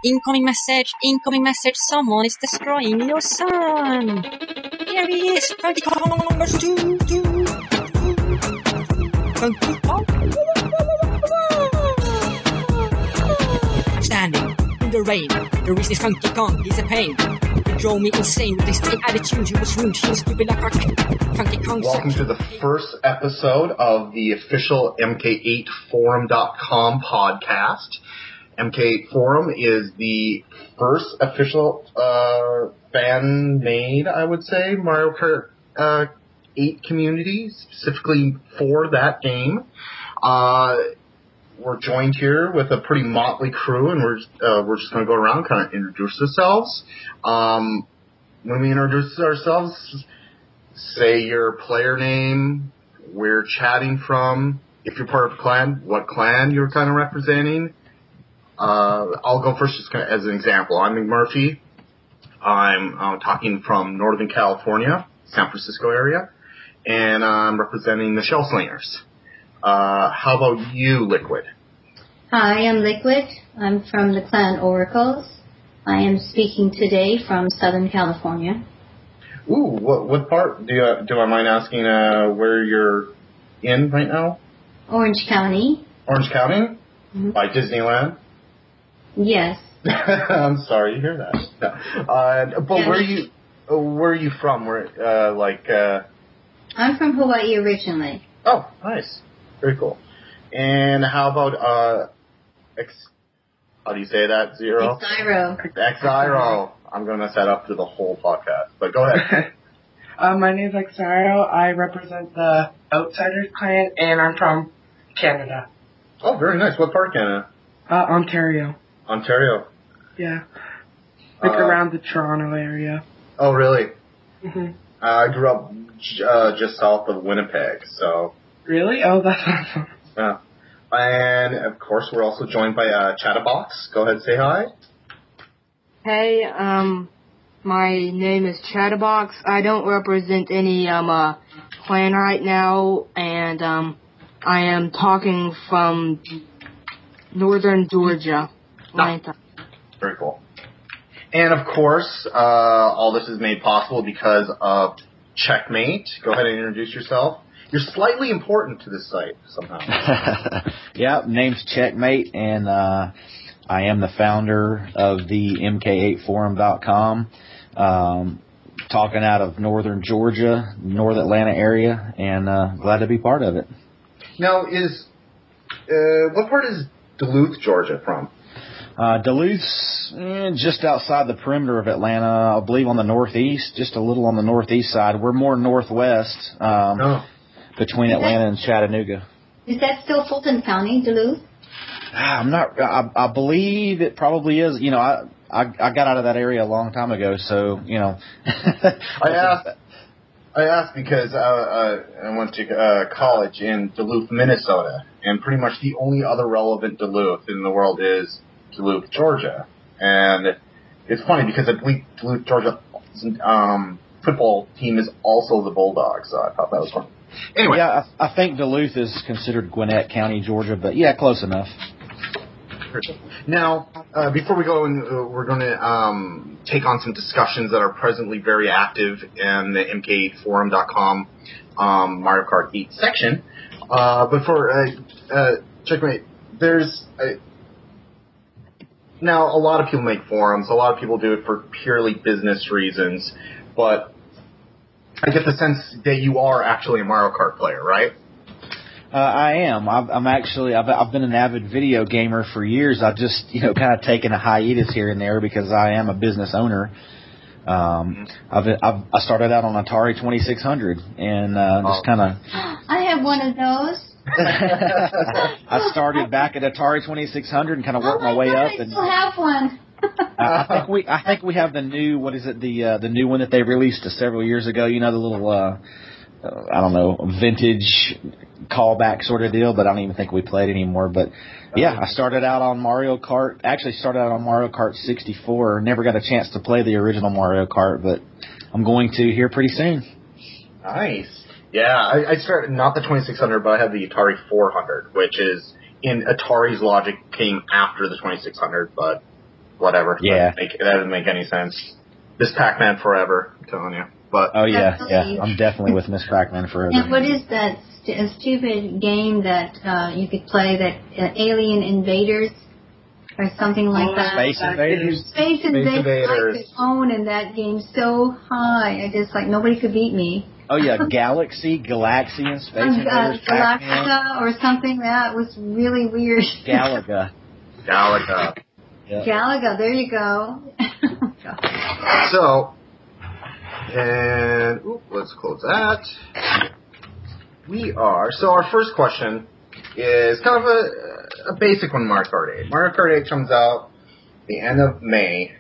Incoming message, someone is destroying your son. Here he is, Funky Kong numbers 2. Funky Kong. I'm standing in the rain. The reason is Funky Kong, he's a pain. He drove me insane with his fake attitude. He was rude, he was stupid like Funky Kong. Welcome to the first episode of the official MK8Forum.com podcast. MK8Forum is the first official fan-made, I would say, Mario Kart 8 community, specifically for that game. We're joined here with a pretty motley crew, and we're just going to go around, kind of introduce ourselves. When we introduce ourselves, say your player name, where you're chatting from, if you're part of a clan, what clan you're kind of representing. I'll go first just as an example. I'm McMurphy. I'm talking from Northern California, San Francisco area, and I'm representing the Shell Slingers. How about you, Liquid? Hi, I'm Liquid. I'm from the clan Oracles. I am speaking today from Southern California. Ooh, what part? Do I mind asking where you're in right now? Orange County. Orange County? Mm-hmm. By Disneyland? Yes. I'm sorry to hear that. No. But yes. Where are you from? I'm from Hawaii originally. Oh, nice. Very cool. And how about how do you say that? Xiro? Xiro. I'm going to mess that up through the whole podcast. But go ahead. My name is Xiro. I represent the Outsiders clan, and I'm from Canada. Oh, very nice. What part of Canada? Ontario. Ontario? Yeah. Around the Toronto area. Oh, really? Mm-hmm. I grew up just south of Winnipeg, so... Really? Oh, that's awesome. Yeah. And, of course, we're also joined by Chattabox. Go ahead and say hi. Hey, my name is Chattabox. I don't represent any clan right now, and I am talking from Northern Georgia, Atlanta. Very cool. And, of course, all this is made possible because of Checkmate. Go ahead and introduce yourself. You're slightly important to this site somehow. Yeah, name's Checkmate, and I am the founder of the MK8Forum.com, talking out of Northern Georgia, North Atlanta area, and glad to be part of it. Now, what part is Duluth, Georgia from? Duluth's just outside the perimeter of Atlanta, I believe on the northeast, just a little on the northeast side. We're more northwest between Atlanta and Chattanooga. Is that still Fulton County, Duluth? I'm not. I believe it probably is. You know, I got out of that area a long time ago, so you know. I asked because I went to college in Duluth, Minnesota, and pretty much the only other relevant Duluth in the world is Duluth, Georgia. And it's funny because I believe Duluth, Georgia football team is also the Bulldogs, so I thought that was funny. Anyway. Yeah, I think Duluth is considered Gwinnett County, Georgia, but yeah, close enough. Now, before we go, we're going to take on some discussions that are presently very active in the MK8Forum.com Mario Kart 8 section. Before Checkmate, there's now a lot of people make forums. A lot of people do it for purely business reasons, but I get the sense that you are actually a Mario Kart player, right? I am. I've been an avid video gamer for years. I've just, kind of taken a hiatus here and there because I am a business owner. I started out on Atari 2600 and just kind of. I have one of those. I started back at Atari 2600 and kind of worked my way up. I still have one. I think we have the new, what is it, the new one that they released several years ago. The little I don't know, vintage callback sort of deal, but I don't even think we play it anymore. But yeah, I started out on Mario Kart. Actually, started out on Mario Kart 64. Never got a chance to play the original Mario Kart, but I'm going to here pretty soon. Nice. Yeah, I started not the 2600, but I have the Atari 400, which is in Atari's logic came after the 2600, but whatever. Yeah. That doesn't make any sense. This Pac-Man forever, I'm telling you. But Oh yeah, I'm definitely with Miss Pac-Man forever. And what is that stupid game that you could play, that Alien Invaders or something like that? Space Invaders. Space Invaders. I Invaders. could own in that game so high. I just nobody could beat me. Oh yeah, Galaxy and Space Invaders. Galactica or something. That was really weird. Galaga. Yep. Galaga, there you go. So, and let's close that. So our first question is kind of a basic one, Mario Kart 8. Mario Kart 8 comes out the end of May.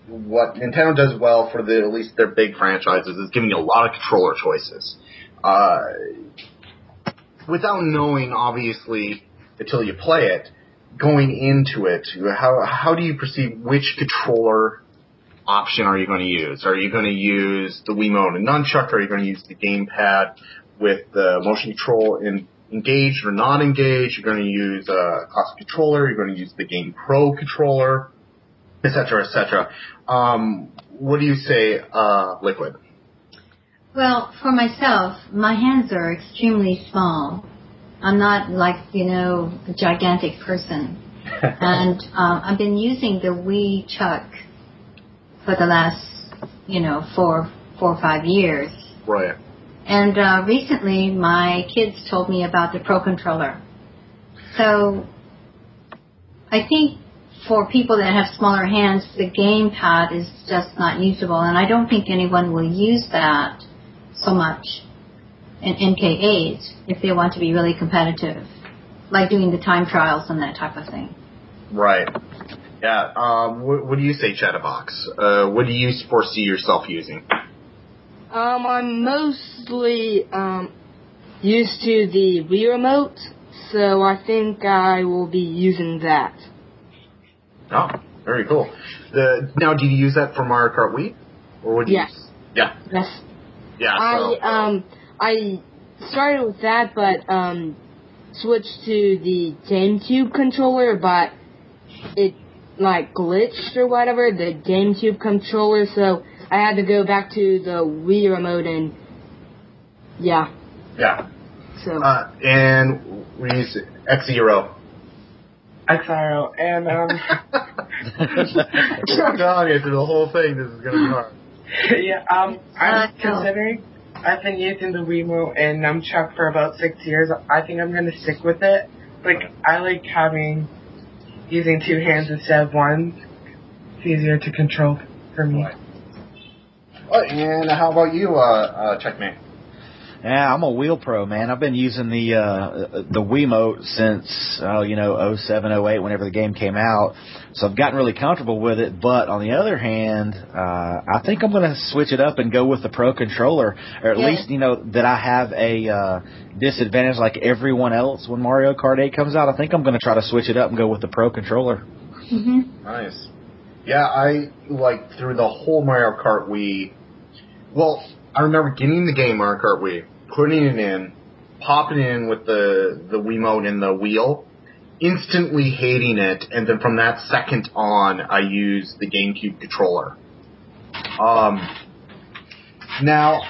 What Nintendo does well for at least their big franchises is giving you a lot of controller choices. Without knowing, obviously, until you play it, going into it, how do you perceive which controller option are you going to use? Are you going to use the Wiimote and Nunchuck? Are you going to use the gamepad with the motion control engaged or not engaged? You're going to use a classic controller. You're going to use the Game Pro controller, etc., etc. What do you say, Liquid? Well, for myself, my hands are extremely small. I'm not like, a gigantic person. And I've been using the Wii Chuck for the last, 4 or 5 years. Right. And recently, my kids told me about the Pro Controller. So I think for people that have smaller hands, the gamepad is just not usable. And I don't think anyone will use that so much in MK8 if they want to be really competitive, like doing the time trials and that type of thing. Right. Yeah. What do you say, Chattabox? What do you foresee yourself using? I'm mostly used to the Wii remote, so I think I will be using that. Oh, very cool. Now, do you use that for Mario Kart Wii, or would you? Yes. Yeah. Yes. Yeah. So. I started with that, but switched to the GameCube controller, but it glitched or whatever, the GameCube controller, so I had to go back to the Wii remote and yeah. Yeah. So. And we use Xiro. Xiro, and Through the whole thing, this is gonna be hard. yeah, I'm considering. I've been using the Wiimote and Nunchuck for about 6 years. I think I'm gonna stick with it. I like using 2 hands instead of one. It's easier to control for me. Right. And how about you, Checkmate? Yeah, I'm a wheel pro, man. I've been using the Wiimote since 07, 08, whenever the game came out. So I've gotten really comfortable with it. But on the other hand, I think I'm going to switch it up and go with the Pro controller, or at least that I have a disadvantage like everyone else when Mario Kart 8 comes out. I think I'm going to try to switch it up and go with the Pro controller. Mm-hmm. Nice. Yeah, I through the whole Mario Kart Wii. Well, I remember getting the game Mario Kart Wii, putting it in, popping it in with the Wiimote and the wheel, instantly hating it, and then from that second on, I used the GameCube controller. Now,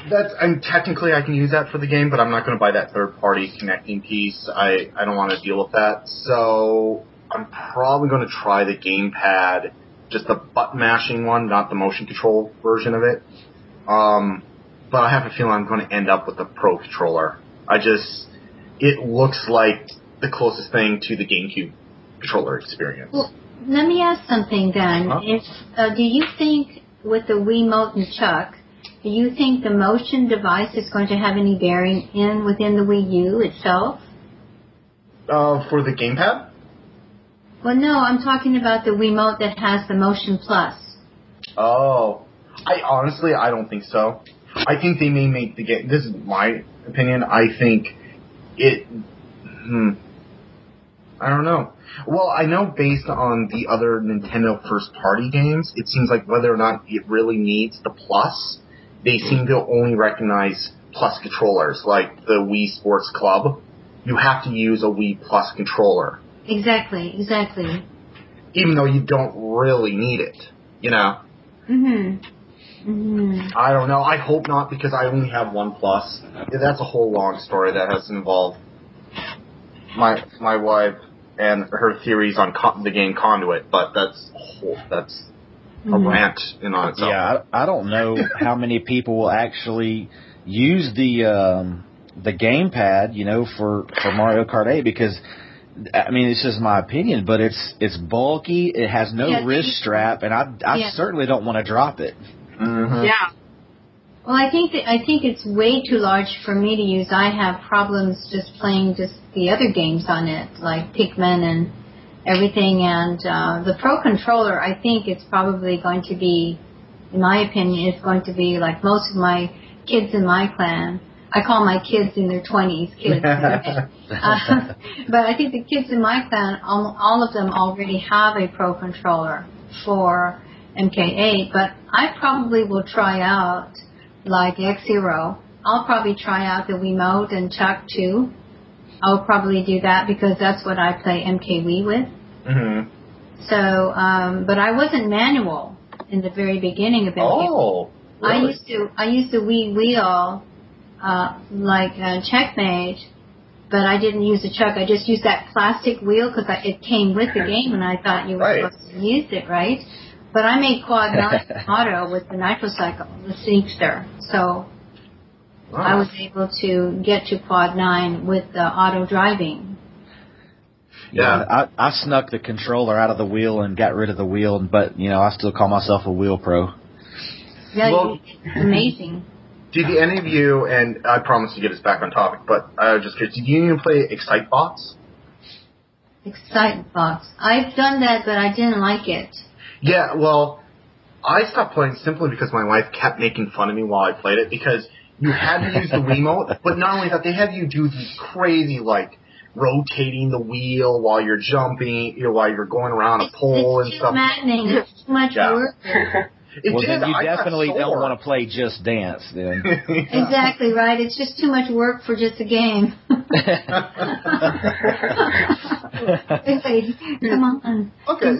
technically I can use that for the game, but I'm not going to buy that third-party connecting piece. I don't want to deal with that. So I'm probably going to try the gamepad, just the button-mashing one, not the motion control version of it. But I have a feeling I'm going to end up with the Pro controller. It looks like the closest thing to the GameCube controller experience. Well, let me ask something then. Do you think with the Wiimote and Chuck, do you think the motion device is going to have any bearing within the Wii U itself? For the gamepad? Well, no, I'm talking about the Wiimote that has the Motion Plus. Oh. I don't think so. I think they may make the game. This is my opinion. I think it. I don't know. Well, I know based on the other Nintendo first-party games, it seems like whether or not it really needs the Plus, they seem to only recognize Plus controllers, like the Wii Sports Club. You have to use a Wii Plus controller. Exactly. even though you don't really need it, you know? I don't know. I hope not, because I only have OnePlus. That's a whole long story that has involved my wife and her theories on the game Conduit, but that's a rant in on itself. Yeah, I don't know how many people will actually use the gamepad, you know, for Mario Kart 8, because I mean, it's just my opinion, but it's bulky. It has no wrist strap, and I certainly don't want to drop it. Yeah. Well, I think it's way too large for me to use. I have problems just playing just the other games on it, like Pikmin and everything. And the Pro Controller, I think it's probably going to be, in my opinion, it's going to be like most of my kids in my clan. I call my kids in their 20s kids. But I think the kids in my clan, all of them already have a Pro Controller for MK8. But I probably will try out, like Xiro. I'll probably try out the Wiimote and Chuck too. I'll probably do that because that's what I play MKW with. So, but I wasn't manual in the very beginning of MKW. Oh, really? I used the Wii wheel, like Checkmate, but I didn't use the Chuck. I just used that plastic wheel because it came with the game, and I thought you were supposed to use it, right? But I made Quad 9 auto with the Nitrocycle, the Sneakster. So I was able to get to Quad 9 with the auto driving. Yeah, I snuck the controller out of the wheel and got rid of the wheel, but, you know, I still call myself a wheel pro. Yeah, well, it's amazing. Did any of you, and I promise to get us back on topic, but I was just curious, did you even play Excitebox? Excitebox. I've done that, but I didn't like it. Yeah, well, I stopped playing simply because my wife kept making fun of me while I played it, because you had to use the Wiimote, but not only that, they had you do these crazy, like, rotating the wheel while you're jumping, while you're going around a pole and stuff. It's maddening. It's too much work. Well, then you definitely don't want to play Just Dance, then. Exactly, right. It's just too much work for just a game. Come on. Okay.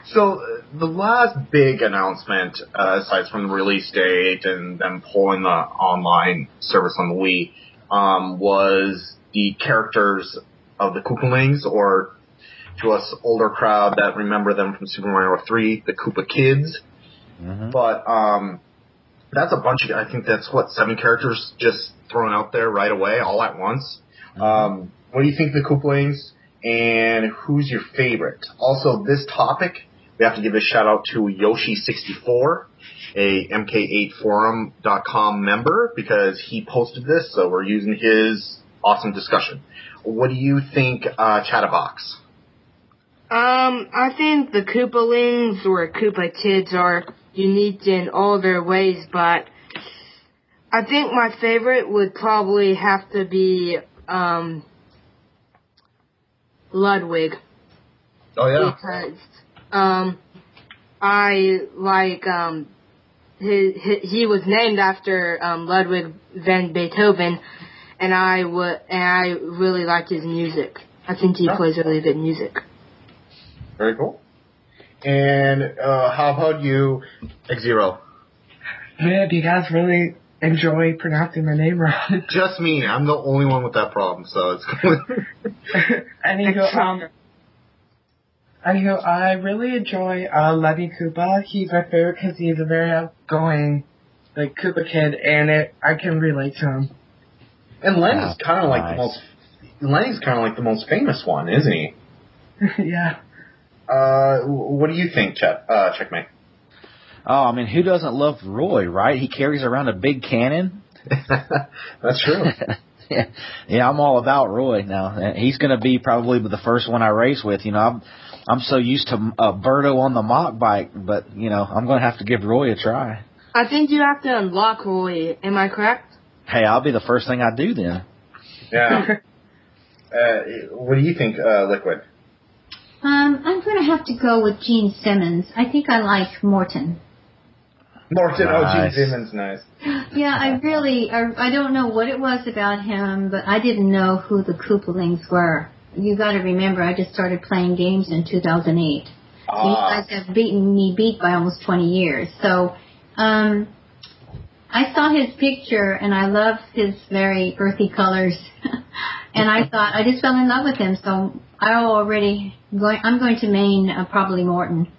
So the last big announcement, aside from the release date and them pulling the online service on the Wii, was the characters of the Koopalings, or to us older crowd that remember them from Super Mario 3, the Koopa Kids. But that's a bunch of, I think that's 7 characters just thrown out there right away, all at once. What do you think of the Koopalings, and who's your favorite? Also, this topic, we have to give a shout out to Yoshi64, a MK8Forum.com member, because he posted this, so we're using his awesome discussion. What do you think, Chattabox? I think the Koopalings or Koopa Kids are unique in all their ways, but I think my favorite would probably have to be Ludwig. Oh yeah. Because I like he was named after Ludwig van Beethoven, and I really liked his music. I think he plays really good music. Very cool. And how about you, Xiro? Man, do you guys really enjoy pronouncing my name wrong? Just me. I'm the only one with that problem, so it's cool. Anywho, I really enjoy Lenny Koopa. He's my favorite because he's a very outgoing, like, Koopa kid, and I can relate to him. And Lenny's kind of like the most famous one, isn't he? Yeah. What do you think, Checkmate? Oh, I mean, who doesn't love Roy, right? He carries around a big cannon. That's true. Yeah, I'm all about Roy now. He's going to be probably the first one I race with. You know, I'm so used to Berto on the mock bike, but, you know, I'm going to have to give Roy a try. I think you have to unlock Roy. Am I correct? Hey, I'll be the first thing I do then. Yeah. What do you think, Liquid? I'm going to have to go with Gene Simmons. I think I like Morton. Nice. Oh, Gene Simmons, nice. Yeah, I don't know what it was about him, but I didn't know who the Koopalings were. you got to remember, I just started playing games in 2008. So you guys have beat by almost 20 years. So I saw his picture, and I love his very earthy colors. And I thought, I just fell in love with him. So I'm going to main probably Morton.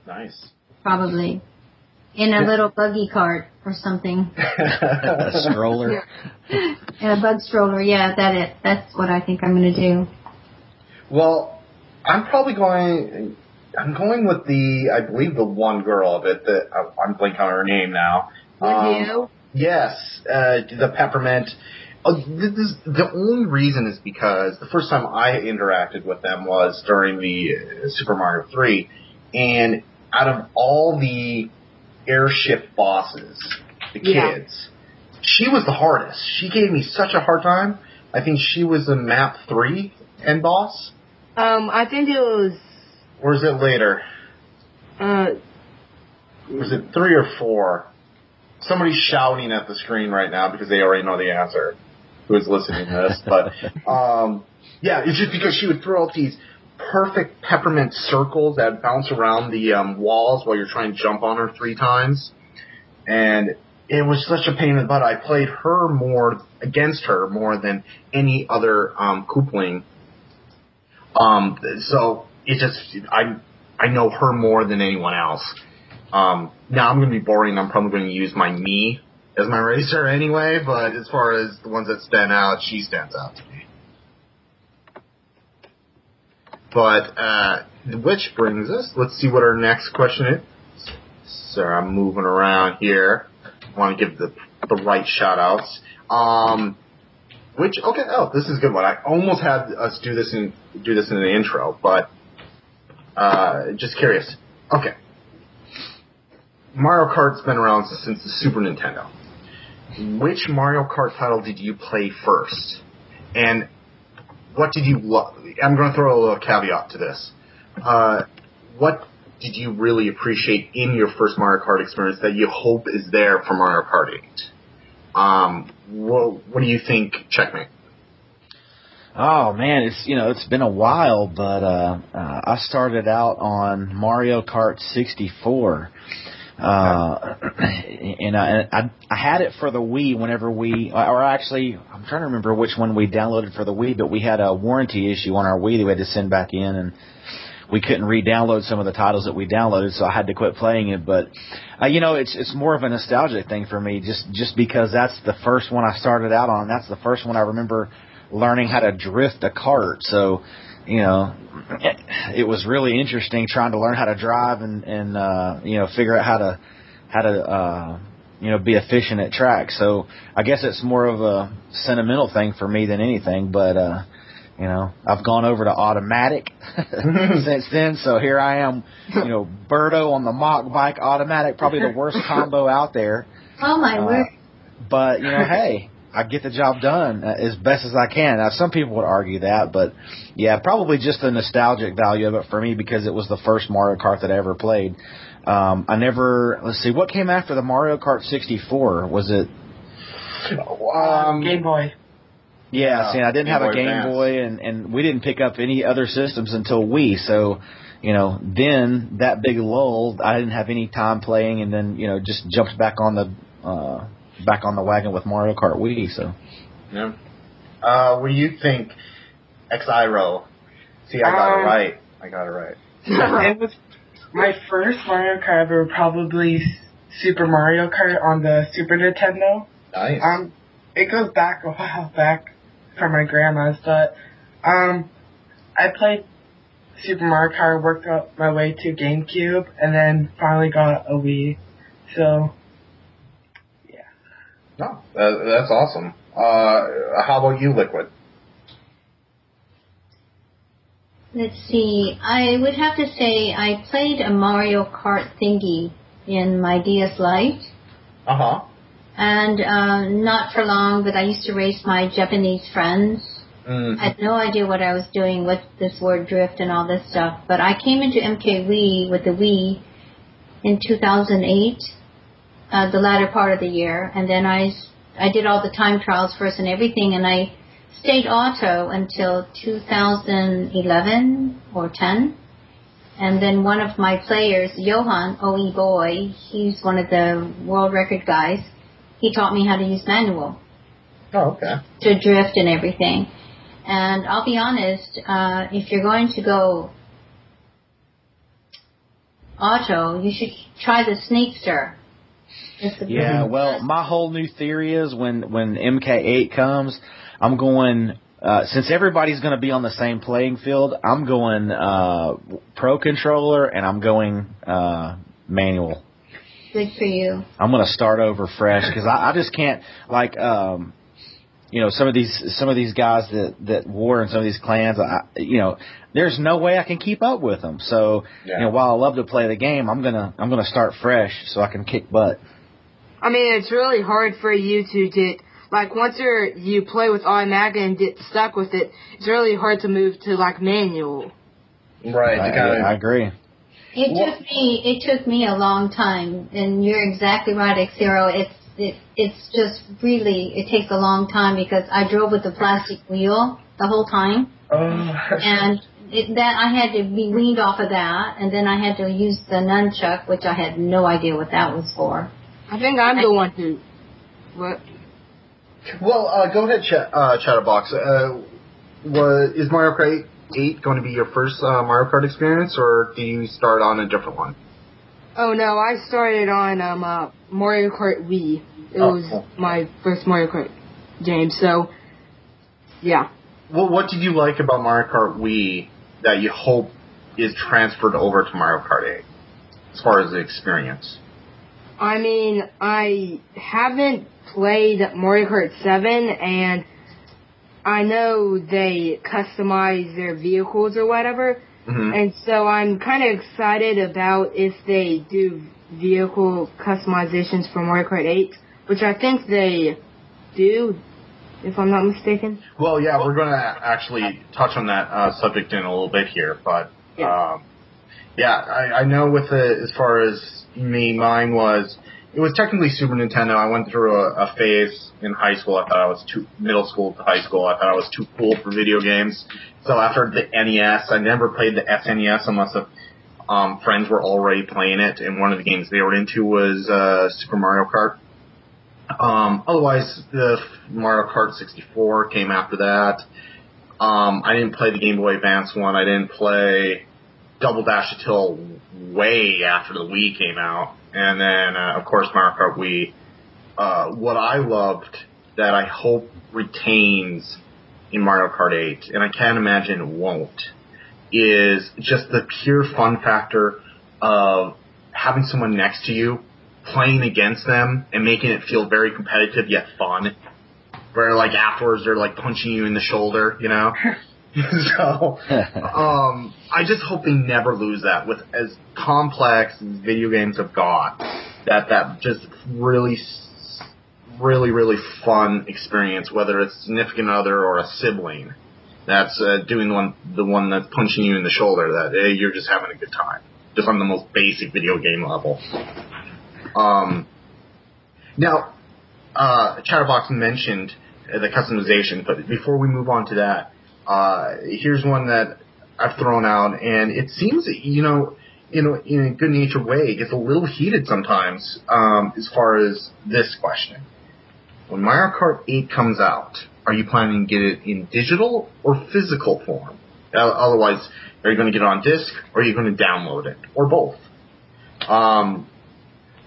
Nice. Probably. In a little buggy cart or something. A stroller. In a bug stroller, yeah, that's what I think I'm going to do. Well, I'm going with I believe the one girl of it that I'm blanking on her name now. Would you? Yes, the peppermint. The only reason is because the first time I interacted with them was during the Super Mario 3, and out of all the airship bosses, the kids, she was the hardest. She gave me such a hard time. I think she was a map 3 end boss. I think it was. Or is it later? Was it 3 or 4? Somebody's shouting at the screen right now because they already know the answer. Who is listening to this? But yeah, it's just because she would throw out these perfect peppermint circles that bounce around the walls while you're trying to jump on her 3 times, and it was such a pain in the butt. I played against her more than any other Koopaling. So it just I know her more than anyone else. Now I'm going to be boring. I'm probably going to use my Mii as my racer anyway, but as far as the ones that stand out, she stands out to me. But, which brings us, let's see what our next question is. So I'm moving around here. I want to give the right shout outs. This is a good one. I almost had us do this in the intro, but, just curious. Okay. Mario Kart's been around since the Super Nintendo. Which Mario Kart title did you play first? And what did you love? I'm going to throw a little caveat to this. What did you really appreciate in your first Mario Kart experience that you hope is there for Mario Kart 8? What do you think, Checkmate? Oh man, it's been a while, but I started out on Mario Kart 64. And I had it for the Wii whenever I'm trying to remember which one we downloaded for the Wii, but we had a warranty issue on our Wii that we had to send back in, and we couldn't re-download some of the titles that we downloaded, so I had to quit playing it. But, it's more of a nostalgic thing for me, just because that's the first one I started out on. That's the first one I remember learning how to drift a kart. So, it was really interesting trying to learn how to drive and figure out how to be efficient at track. So I guess it's more of a sentimental thing for me than anything, but I've gone over to automatic since then. So here I am, Birdo on the mock bike automatic, probably the worst combo out there. Oh my word. But hey, I get the job done as best as I can. Now, some people would argue that, but yeah, probably just the nostalgic value of it for me because it was the first Mario Kart that I ever played. Let's see, what came after the Mario Kart 64? Was it? Game Boy. Yeah, see, I didn't have a Game Advance. Boy, and we didn't pick up any other systems until Wii, so, then that big lull, I didn't have any time playing, and then, just jumped back on the wagon with Mario Kart Wii, so. Yeah. What do you think, Xiro? See, I got it right. It was my first Mario Kart ever, probably Super Mario Kart on the Super Nintendo. Nice. It goes back a while back from my grandma's, but I played Super Mario Kart, worked up my way to GameCube, and then finally got a Wii. So, yeah. No, that's awesome. How about you, Liquid? Let's see. I would have to say I played a Mario Kart thingy in my DS Lite. Uh-huh. And not for long, but I used to race my Japanese friends. Mm-hmm. I had no idea what I was doing with this word drift and all this stuff. But I came into MK with the Wii in 2008, the latter part of the year. And then I did all the time trials first and everything. And I stayed auto until 2011 or 10. And then one of my players, Johan, OE Boy, he's one of the world record guys. He taught me how to use manual. Oh, okay. To drift and everything. And I'll be honest, if you're going to go auto, you should try the Snakester. Yeah, well, my whole new theory is when MK8 comes, I'm going, since everybody's going to be on the same playing field, I'm going Pro Controller and I'm going manual. Good for you. I'm going to start over fresh because I just can't, like, you know, some of these guys that war in some of these clans, you know, there's no way I can keep up with them. So, you know, while I love to play the game, I'm gonna start fresh so I can kick butt. I mean, it's really hard for you to get, like, once you play with automatic and get stuck with it, it's really hard to move to, like, manual. Right. I agree. It took me a long time, and you're exactly right, Xiro. It's just really, it takes a long time because I drove with the plastic wheel the whole time. And I had to be weaned off of that, and then I had to use the nunchuck, which I had no idea what that was for. I think I'm the one who... What? Well, go ahead, Chattabox. Is Mario Kart 8 going to be your first Mario Kart experience, or do you start on a different one? Oh, no, I started on Mario Kart Wii. It was my first Mario Kart game, so, yeah. Well, what did you like about Mario Kart Wii that you hope is transferred over to Mario Kart 8, as far as the experience? I mean, I haven't played Mario Kart 7, and I know they customize their vehicles or whatever, and so I'm kind of excited about if they do vehicle customizations for Mario Kart 8, which I think they do, if I'm not mistaken. Well, yeah, we're going to actually touch on that subject in a little bit here, but I know with as far as me, mine was, it was technically Super Nintendo. I went through a phase in high school. I thought I was middle school to high school. I thought I was too cool for video games. So after the NES, I never played the SNES unless friends were already playing it, and one of the games they were into was Super Mario Kart. Otherwise, the Mario Kart 64 came after that. I didn't play the Game Boy Advance one. I didn't play Double Dash until way after the Wii came out. And then, of course, Mario Kart Wii. What I loved that I hope retains in Mario Kart 8, and I can't imagine it won't, is just the pure fun factor of having someone next to you, playing against them, and making it feel very competitive yet fun. Where, like, afterwards they're, like, punching you in the shoulder, you know? So, I just hope they never lose that. With as complex as video games have got, that just really, really, really fun experience, whether it's a significant other or a sibling that's doing the one that's punching you in the shoulder, that you're just having a good time, just on the most basic video game level. Now, Chattabox mentioned the customization, but before we move on to that, here's one that I've thrown out, and it seems, in a good-natured way, it gets a little heated sometimes, as far as this question. When Mario Kart 8 comes out, are you planning to get it in digital or physical form? Otherwise, are you going to get it on disc, or are you going to download it, or both?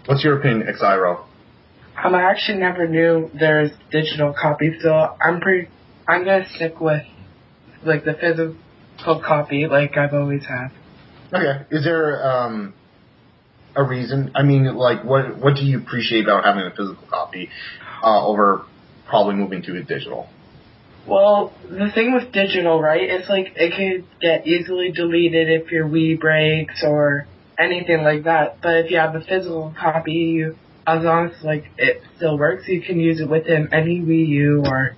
What's your opinion, Xiro? I actually never knew there's digital copies, so I'm gonna stick with, like, the physical copy, like I've always had. Okay. Is there a reason? I mean, like, what do you appreciate about having a physical copy over probably moving to a digital? Well, the thing with digital, right, it's like it could get easily deleted if your Wii breaks or anything like that. But if you have a physical copy, as long as, like, it still works, you can use it within any Wii U or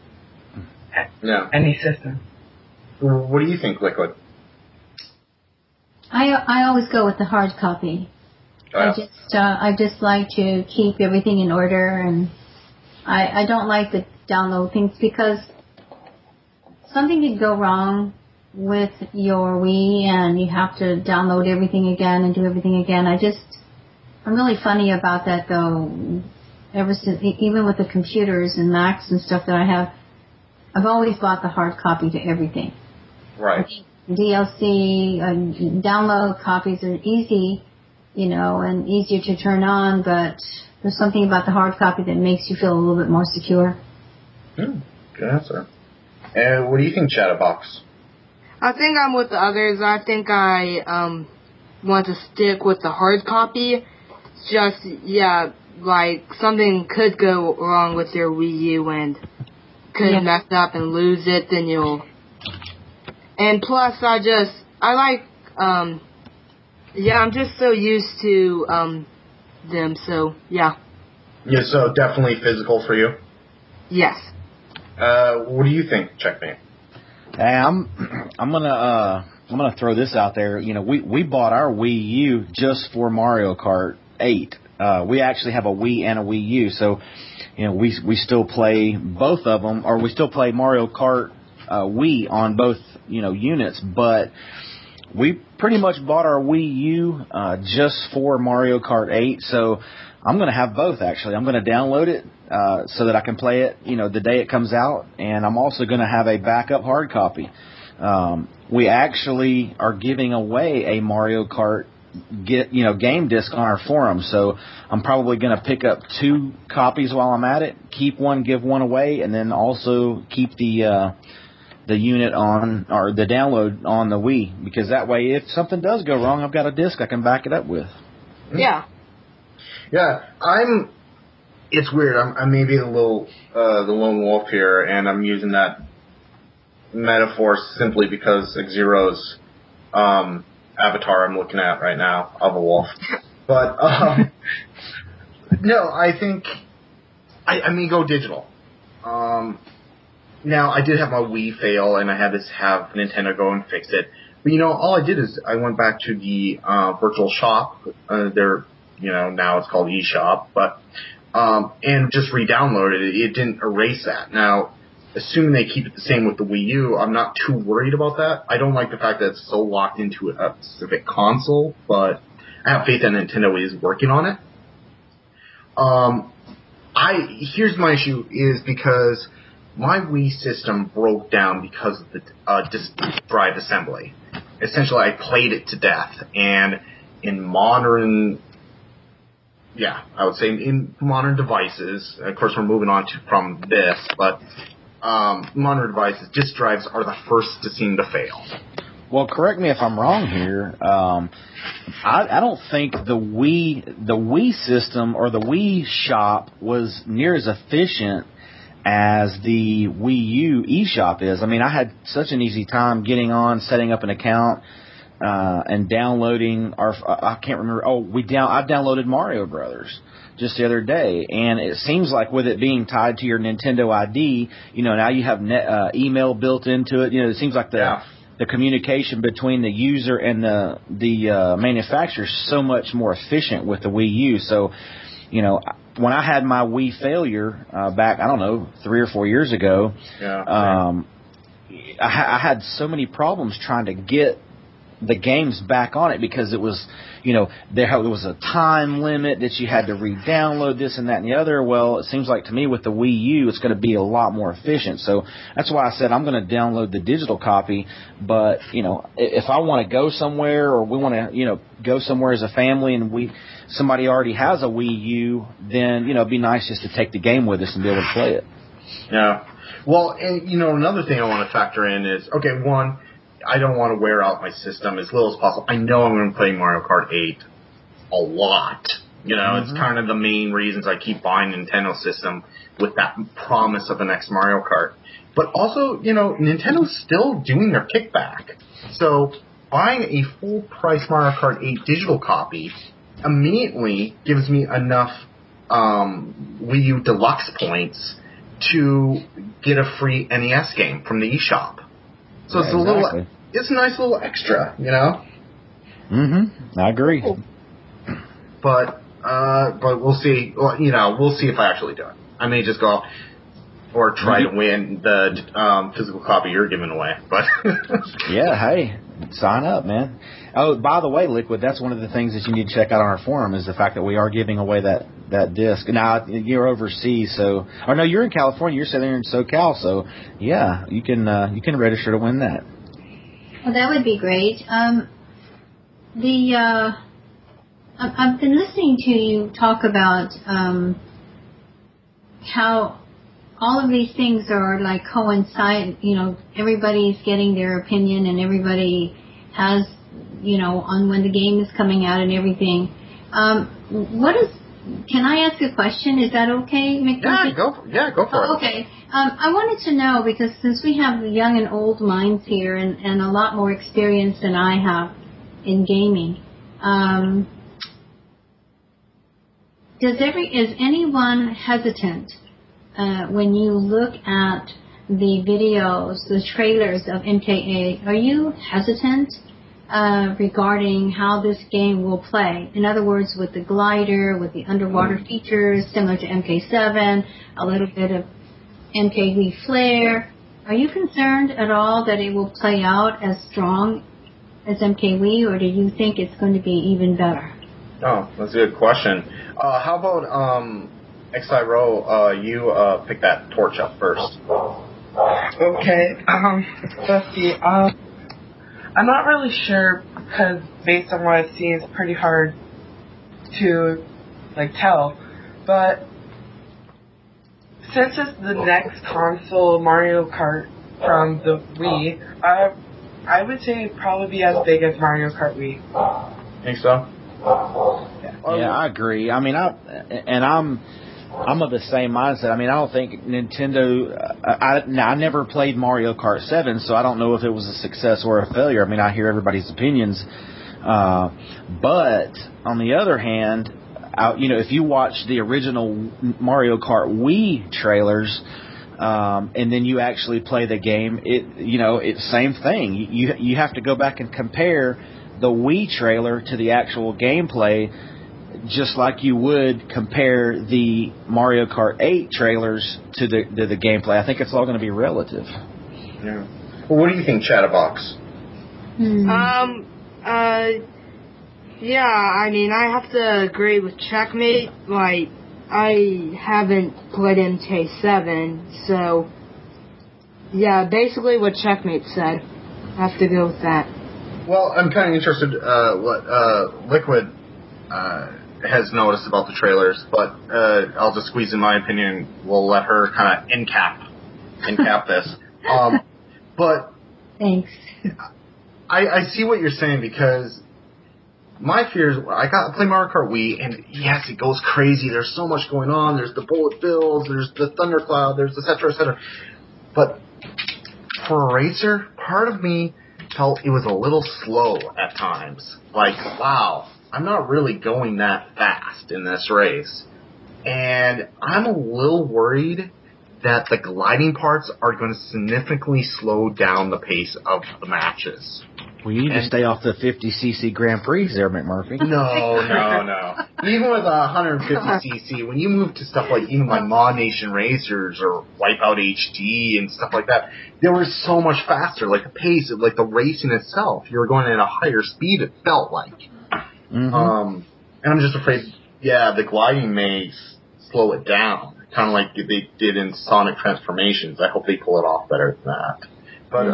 any system. What do you think, Liquid? I always go with the hard copy. I just like to keep everything in order, and I don't like to download things because something could go wrong with your Wii and you have to download everything again and do everything again. I'm really funny about that though. Ever since, even with the computers and Macs and stuff that I have, I've always bought the hard copy to everything. Right. DLC, download copies are easy, and easier to turn on, but there's something about the hard copy that makes you feel a little bit more secure. Good answer. And what do you think, Chattabox? I think I'm with the others. I think I want to stick with the hard copy. Just, like something could go wrong with your Wii U and could mess up and lose it, then you'll... And plus, I'm just so used to them, so, yeah. Yeah, so definitely physical for you? Yes. What do you think, Checkmate? Hey, I'm gonna throw this out there. We bought our Wii U just for Mario Kart 8. We actually have a Wii and a Wii U, so we still play both of them, or we still play Mario Kart Wii on both units. But we pretty much bought our Wii U just for Mario Kart 8. So I'm gonna have both. Actually, I'm gonna download it so that I can play it the day it comes out, and I'm also gonna have a backup hard copy. We actually are giving away a Mario Kart game disc on our forum, so I'm probably going to pick up 2 copies while I'm at it, keep one, give one away, and then also keep the unit on, or the download on the Wii, because that way if something does go wrong, I've got a disc I can back it up with. Yeah. Yeah, it's weird. I'm maybe the lone wolf here, and I'm using that metaphor simply because Xiro's avatar I'm looking at right now of a wolf. But no, I think I may go digital. Now I did have my Wii fail, and I had to have Nintendo go and fix it. But all I did is I went back to the virtual shop. Now it's called eShop, but and just re-downloaded it. It didn't erase that. Now, assuming they keep it the same with the Wii U, I'm not too worried about that. I don't like the fact that it's so locked into a specific console, but I have faith that Nintendo is working on it. Here's my issue is because my Wii system broke down because of the disk drive assembly. Essentially, I played it to death, and in modern devices, of course we're moving on from this, but modern devices, disk drives are the first to seem to fail. Well, correct me if I'm wrong here. I don't think the Wii system or the Wii shop was near as efficient as the Wii U eShop is. I mean, I had such an easy time getting on, setting up an account, and downloading I can't remember. I downloaded Mario Brothers just the other day, and it seems like with it being tied to your Nintendo ID, now you have email built into it. It seems like the communication between the user and the manufacturer is so much more efficient with the Wii U. So, when I had my Wii failure back, I don't know, 3 or 4 years ago, I had so many problems trying to get the games back on it because it was, there was a time limit that you had to re-download this and that and the other. Well, it seems like to me with the Wii U, it's going to be a lot more efficient. So that's why I said I'm going to download the digital copy. But, if I want to go somewhere or we want to, go somewhere as a family and somebody already has a Wii U, then, it'd be nice just to take the game with us and be able to play it. Yeah. Well, and, another thing I want to factor in is, okay, one, I don't want to wear out my system as little as possible. I know I'm going to play Mario Kart 8 a lot. It's kind of the main reasons I keep buying Nintendo system with that promise of the next Mario Kart. But also, Nintendo's still doing their kickback. So buying a full-price Mario Kart 8 digital copy immediately gives me enough Wii U Deluxe points to get a free NES game from the eShop. So it's a nice little extra, I agree. But we'll see. Well, we'll see if I actually do it. I may just go, or try to win the physical copy you're giving away. But yeah, hey, sign up, man. Oh, by the way, Liquid, that's one of the things that you need to check out on our forum is the fact that we are giving away that disc. Now, you're overseas, so... Or no, you're in California. You're sitting there in SoCal, so, yeah, you can register to win that. Well, that would be great. I've been listening to you talk about how all of these things are like coincide. You know, everybody's getting their opinion, and everybody has, you know, on when the game is coming out and everything. Can I ask a question? Is that okay, McMurphy? Go for it. Okay. I wanted to know, because since we have young and old minds here and a lot more experience than I have in gaming, is anyone hesitant when you look at the videos, the trailers of MK8? Are you hesitant regarding how this game will play? In other words, with the glider, with the underwater features similar to MK7, a little bit of MKV flair. Are you concerned at all that it will play out as strong as MKV, or do you think it's going to be even better? Oh, that's a good question. How about Xiro? You pick that torch up first. Okay. Let's see. I'm not really sure, because based on what I've seen, it's pretty hard to tell. But since it's the next console, Mario Kart from the Wii, I would say it'd probably be as big as Mario Kart Wii. Think so? Yeah, I agree. I mean, I'm of the same mindset. I mean, I don't think Nintendo... I never played Mario Kart 7, so I don't know if it was a success or a failure. I mean, I hear everybody's opinions. But, on the other hand, if you watch the original Mario Kart Wii trailers, and then you actually play the game, it's same thing. You have to go back and compare the Wii trailer to the actual gameplay, just like you would compare the Mario Kart 8 trailers to the gameplay. I think it's all going to be relative. Yeah. Well, what do you think, Chattabox? Yeah, I mean, I have to agree with Checkmate. Like, I haven't played MK7, so yeah, basically what Checkmate said. I have to go with that. Well, I'm kind of interested what Liquid has noticed about the trailers, but I'll just squeeze in my opinion. We'll let her kind of encap this. But thanks. I see what you're saying, because my fears. I play Mario Kart Wii, and yes, it goes crazy. There's so much going on. There's the bullet bills. There's the thundercloud. There's et cetera, et cetera. But for a racer, part of me felt it was a little slow at times. Like, wow, I'm not really going that fast in this race. And I'm a little worried that the gliding parts are going to significantly slow down the pace of the matches. Well, you need to stay off the 50cc Grand Prix there, McMurphy. No. Even with 150cc, when you move to stuff like even like Mod Nation Racers or Wipeout HD and stuff like that, they were so much faster. Like the pace of like the racing itself, you were going at a higher speed, it felt like. Mm-hmm. And I'm just afraid, the gliding may slow it down, kind of like they did in Sonic Transformations. I hope they pull it off better than that. But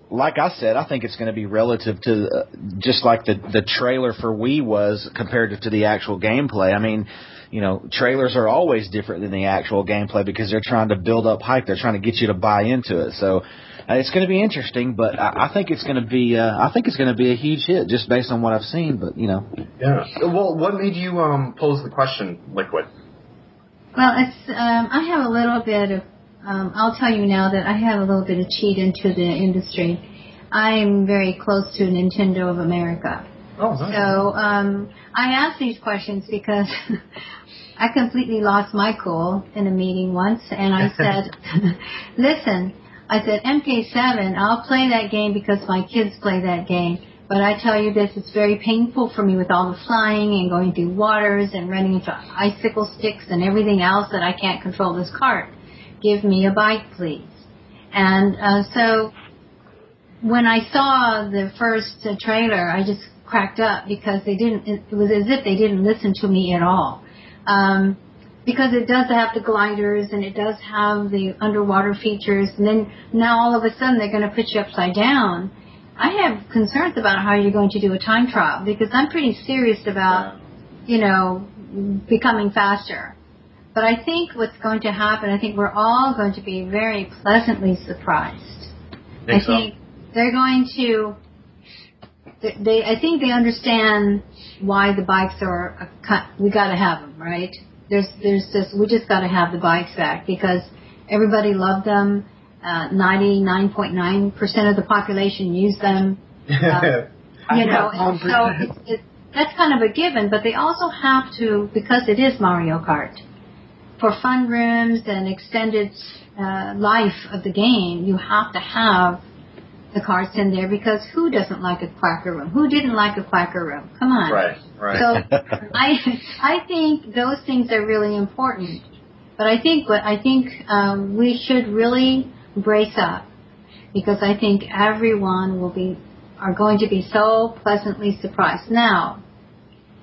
like I said, I think it's going to be relative to just like the trailer for Wii was compared to the actual gameplay. I mean, trailers are always different than the actual gameplay because they're trying to build up hype. They're trying to get you to buy into it. So it's going to be interesting, but I think it's going to be a huge hit just based on what I've seen. But Yeah. Well, what made you pose the question, Liquid? Well, I have a little bit of. I'll tell you now that I have a little bit of cheat into the industry. I'm very close to Nintendo of America. Oh, nice. So I asked these questions because I completely lost my cool in a meeting once, and I said, listen, I said, MK7, I'll play that game because my kids play that game. But I tell you this, it's very painful for me with all the flying and going through waters and running into icicle sticks and everything else that I can't control this cart. give me a bike, please. And so when I saw the first trailer, I just cracked up because it was as if they didn't listen to me at all. Because it does have the gliders and it does have the underwater features, and then now all of a sudden they're going to put you upside down. I have concerns about how you're going to do a time trial because I'm pretty serious about, becoming faster. But I think what's going to happen, I think we're all going to be very pleasantly surprised. I think they're going to, I think they understand why the bikes are, we got to have them, right? We just got to have the bikes back because everybody loved them. 99.9% of the population use them. So that's kind of a given, but they also have to, because it is Mario Kart, for fun rooms and extended life of the game, you have to have the carts in there because who doesn't like a quacker room? Who didn't like a quacker room? Come on. Right. So I think those things are really important. But I think we should really brace up because I think everyone are going to be so pleasantly surprised. Now,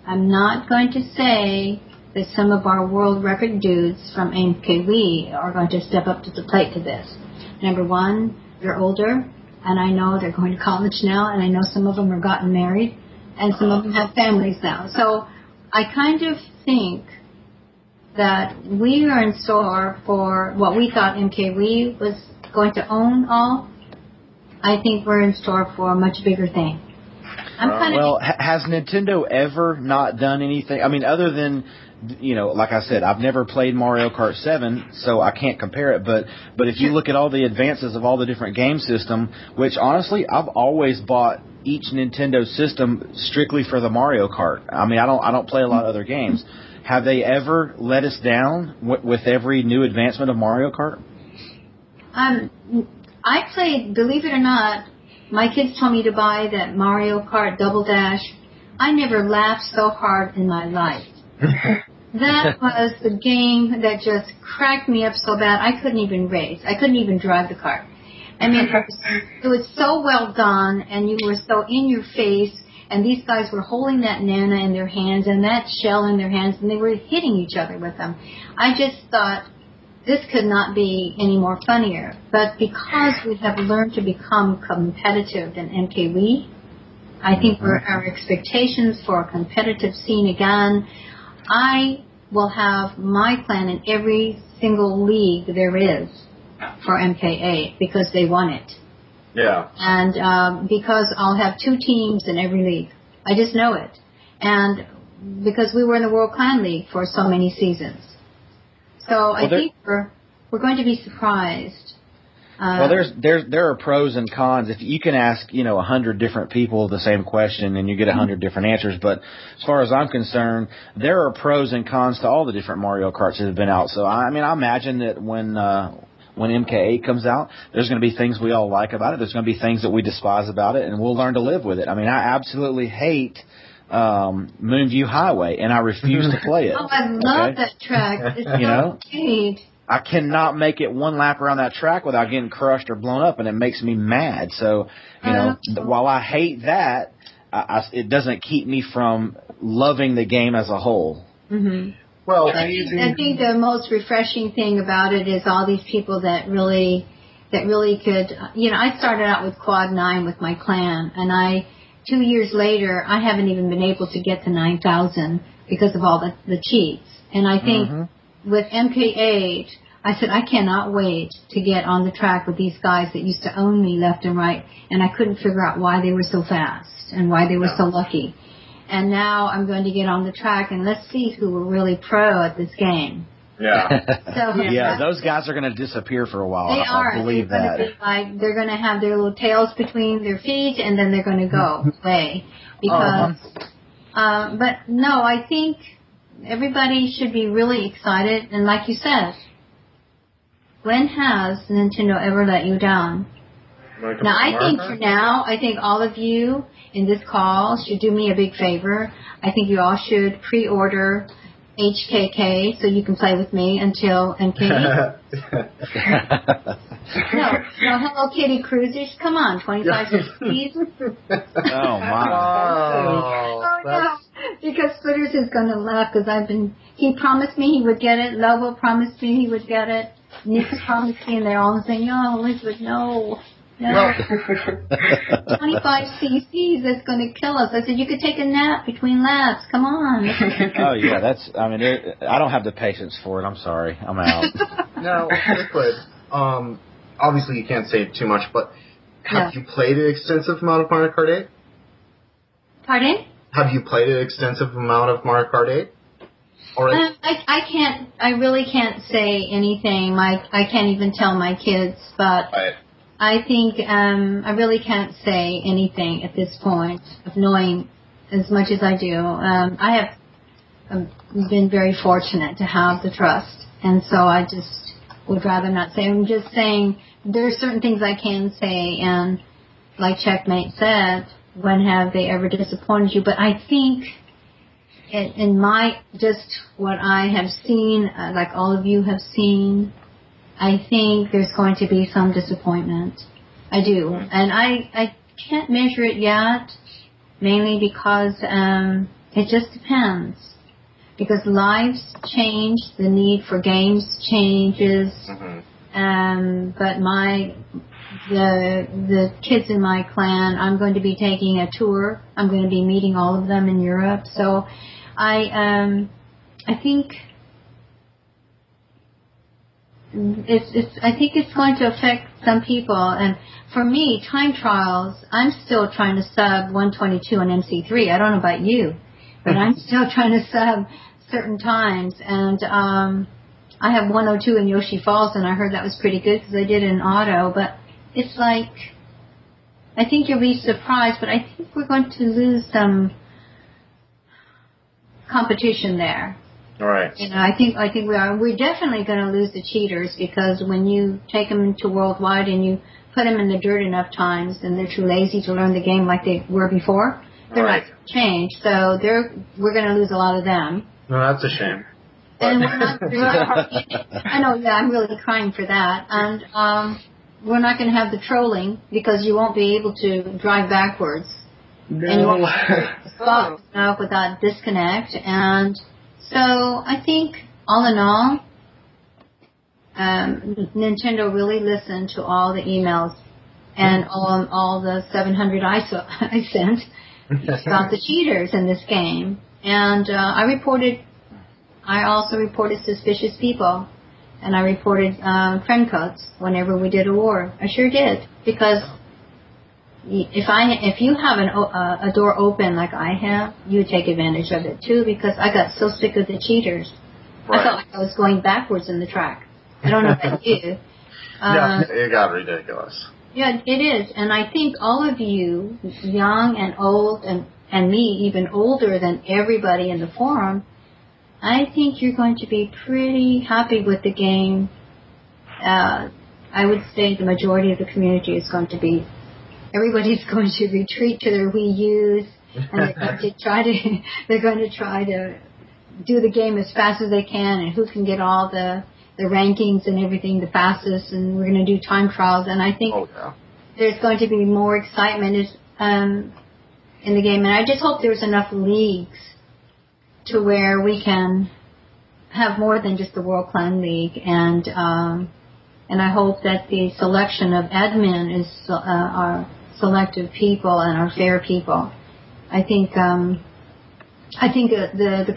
I'm not going to say that some of our world record dudes from MKW are going to step up to the plate to this. Number one, they're older, and I know they're going to college now, and I know some of them have gotten married, and some of them have families now. So I kind of think that we are in store for what we thought MKW was going to own all. I think we're in store for a much bigger thing. Has Nintendo ever not done anything? I mean, other than, like I said, I've never played Mario Kart 7, so I can't compare it. But if you look at all the advances of all the different game system, which honestly, I've always bought each Nintendo system strictly for the Mario Kart. I mean, I don't play a lot of other games. Have they ever let us down with every new advancement of Mario Kart? I played, believe it or not, my kids told me to buy that Mario Kart Double Dash. I never laughed so hard in my life. That was the game that just cracked me up so bad I couldn't even race. I couldn't even drive the car. I mean, it was so well done, and you were so in your face, and these guys were holding that Nana in their hands and that shell in their hands, and they were hitting each other with them. I just thought, this could not be any more funnier. But because we have learned to become competitive in MKW, I think our expectations for a competitive scene again, I will have my plan in every single league there is for MK8 because they want it. Yeah. And because I'll have 2 teams in every league. I just know it. And because we were in the World Clan League for so many seasons. So I think we're going to be surprised. Well, there are pros and cons. If you can ask 100 different people the same question and you get 100 different answers, but as far as I'm concerned, there are pros and cons to all the different Mario Karts that have been out. So I imagine that when MK8 comes out, there's going to be things we all like about it. There's going to be things that we despise about it, and we'll learn to live with it. I mean, I absolutely hate Moonview Highway, and I refuse to play it. Oh, I love that track. It's so great. I cannot make it one lap around that track without getting crushed or blown up, and it makes me mad. So, while I hate that, it doesn't keep me from loving the game as a whole. Mm-hmm. Well, I think the most refreshing thing about it is all these people that really could. I started out with Quad 9 with my clan, and 2 years later, I haven't even been able to get to 9,000 because of all the cheats. And I think with MK8, I said, I cannot wait to get on the track with these guys that used to own me left and right, and I couldn't figure out why they were so fast and why they were so lucky. And now I'm going to get on the track, and let's see who were really pro at this game. Yeah. Those guys are going to disappear for a while. I believe that. They're going to have their little tails between their feet, and then they're going to go away. Because, but no, I think everybody should be really excited. And like you said, when has Nintendo ever let you down? Now, I think all of you in this call should do me a big favor. I think you all should pre-order HKK, so you can play with me until MK. No, Hello Kitty Cruisers. Come on, 25 CCs. Oh my! Oh no, because Splitters is going to laugh because he promised me he would get it. Lobo promised me he would get it. Nick promised me, and they're all saying, "Oh, Elizabeth, no." 25 cc's, that's going to kill us. I said, you could take a nap between laps. Come on. Oh, yeah, I don't have the patience for it. I'm sorry. I'm out. Now, Liquid, obviously you can't say too much, but have you played an extensive amount of Mario Kart 8? Pardon? Have you played an extensive amount of Mario Kart 8? I really can't say anything. I can't even tell my kids, but I think I really can't say anything at this point of knowing as much as I do. I have been very fortunate to have the trust, and so I just would rather not say. I'm just saying there are certain things I can say, and like Checkmate said, when have they ever disappointed you? But I think in my, just what I have seen, like all of you have seen, I think there's going to be some disappointment. I do. And I can't measure it yet, mainly because it just depends. Because lives change, the need for games changes, but the kids in my clan, I'm going to be taking a tour. I'm going to be meeting all of them in Europe. So I think it's going to affect some people. And for me, time trials, I'm still trying to sub 122 on MC3. I don't know about you, but I'm still trying to sub certain times. And I have 102 in Yoshi Falls, and I heard that was pretty good because I did it in auto. But it's like, I think you'll be surprised, but I think we're going to lose some competition there. All right. You know, I think we are. We're definitely going to lose the cheaters, because when you take them to worldwide and you put them in the dirt enough times, and they're too lazy to learn the game like they were before, they're not going to change. So we're going to lose a lot of them. No, that's a shame. And we're not, I know, yeah, I'm really crying for that. And we're not going to have the trolling, because you won't be able to drive backwards. No. And you won't stop without disconnect. And so I think, all in all, Nintendo really listened to all the emails and all the 700 I sent about the cheaters in this game. And I also reported suspicious people, and I reported friend codes whenever we did a war. I sure did, because if you have a door open like I have, you take advantage of it too, because I got so sick of the cheaters. Right. I felt like I was going backwards in the track. I don't know about you. Yeah, it got ridiculous. Yeah, it is. And I think all of you, young and old, and me, even older than everybody in the forum, I think you're going to be pretty happy with the game. I would say the majority of the community is going to be. Everybody's going to retreat to their Wii U's, and they're going to try to do the game as fast as they can, and who can get all the rankings and everything the fastest, and we're going to do time trials. And I think there's going to be more excitement in the game, and I just hope there's enough leagues to where we can have more than just the World Clan League, and I hope that the selection of admin is our selective people and our fair people. I think the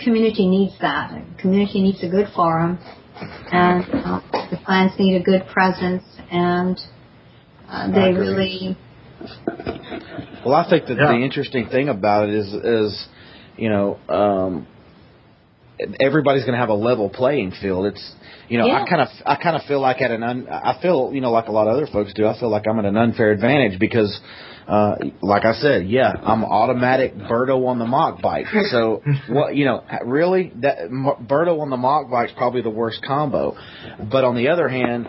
community needs that. The community needs a good forum, and the clans need a good presence, and they really. Well, I think that the interesting thing about it is everybody's going to have a level playing field. It's I kind of feel like I feel like a lot of other folks do. I feel like I'm at an unfair advantage because, like I said, I'm automatic Birdo on the mock bike. So really that Birdo on the mock bike's probably the worst combo. But on the other hand,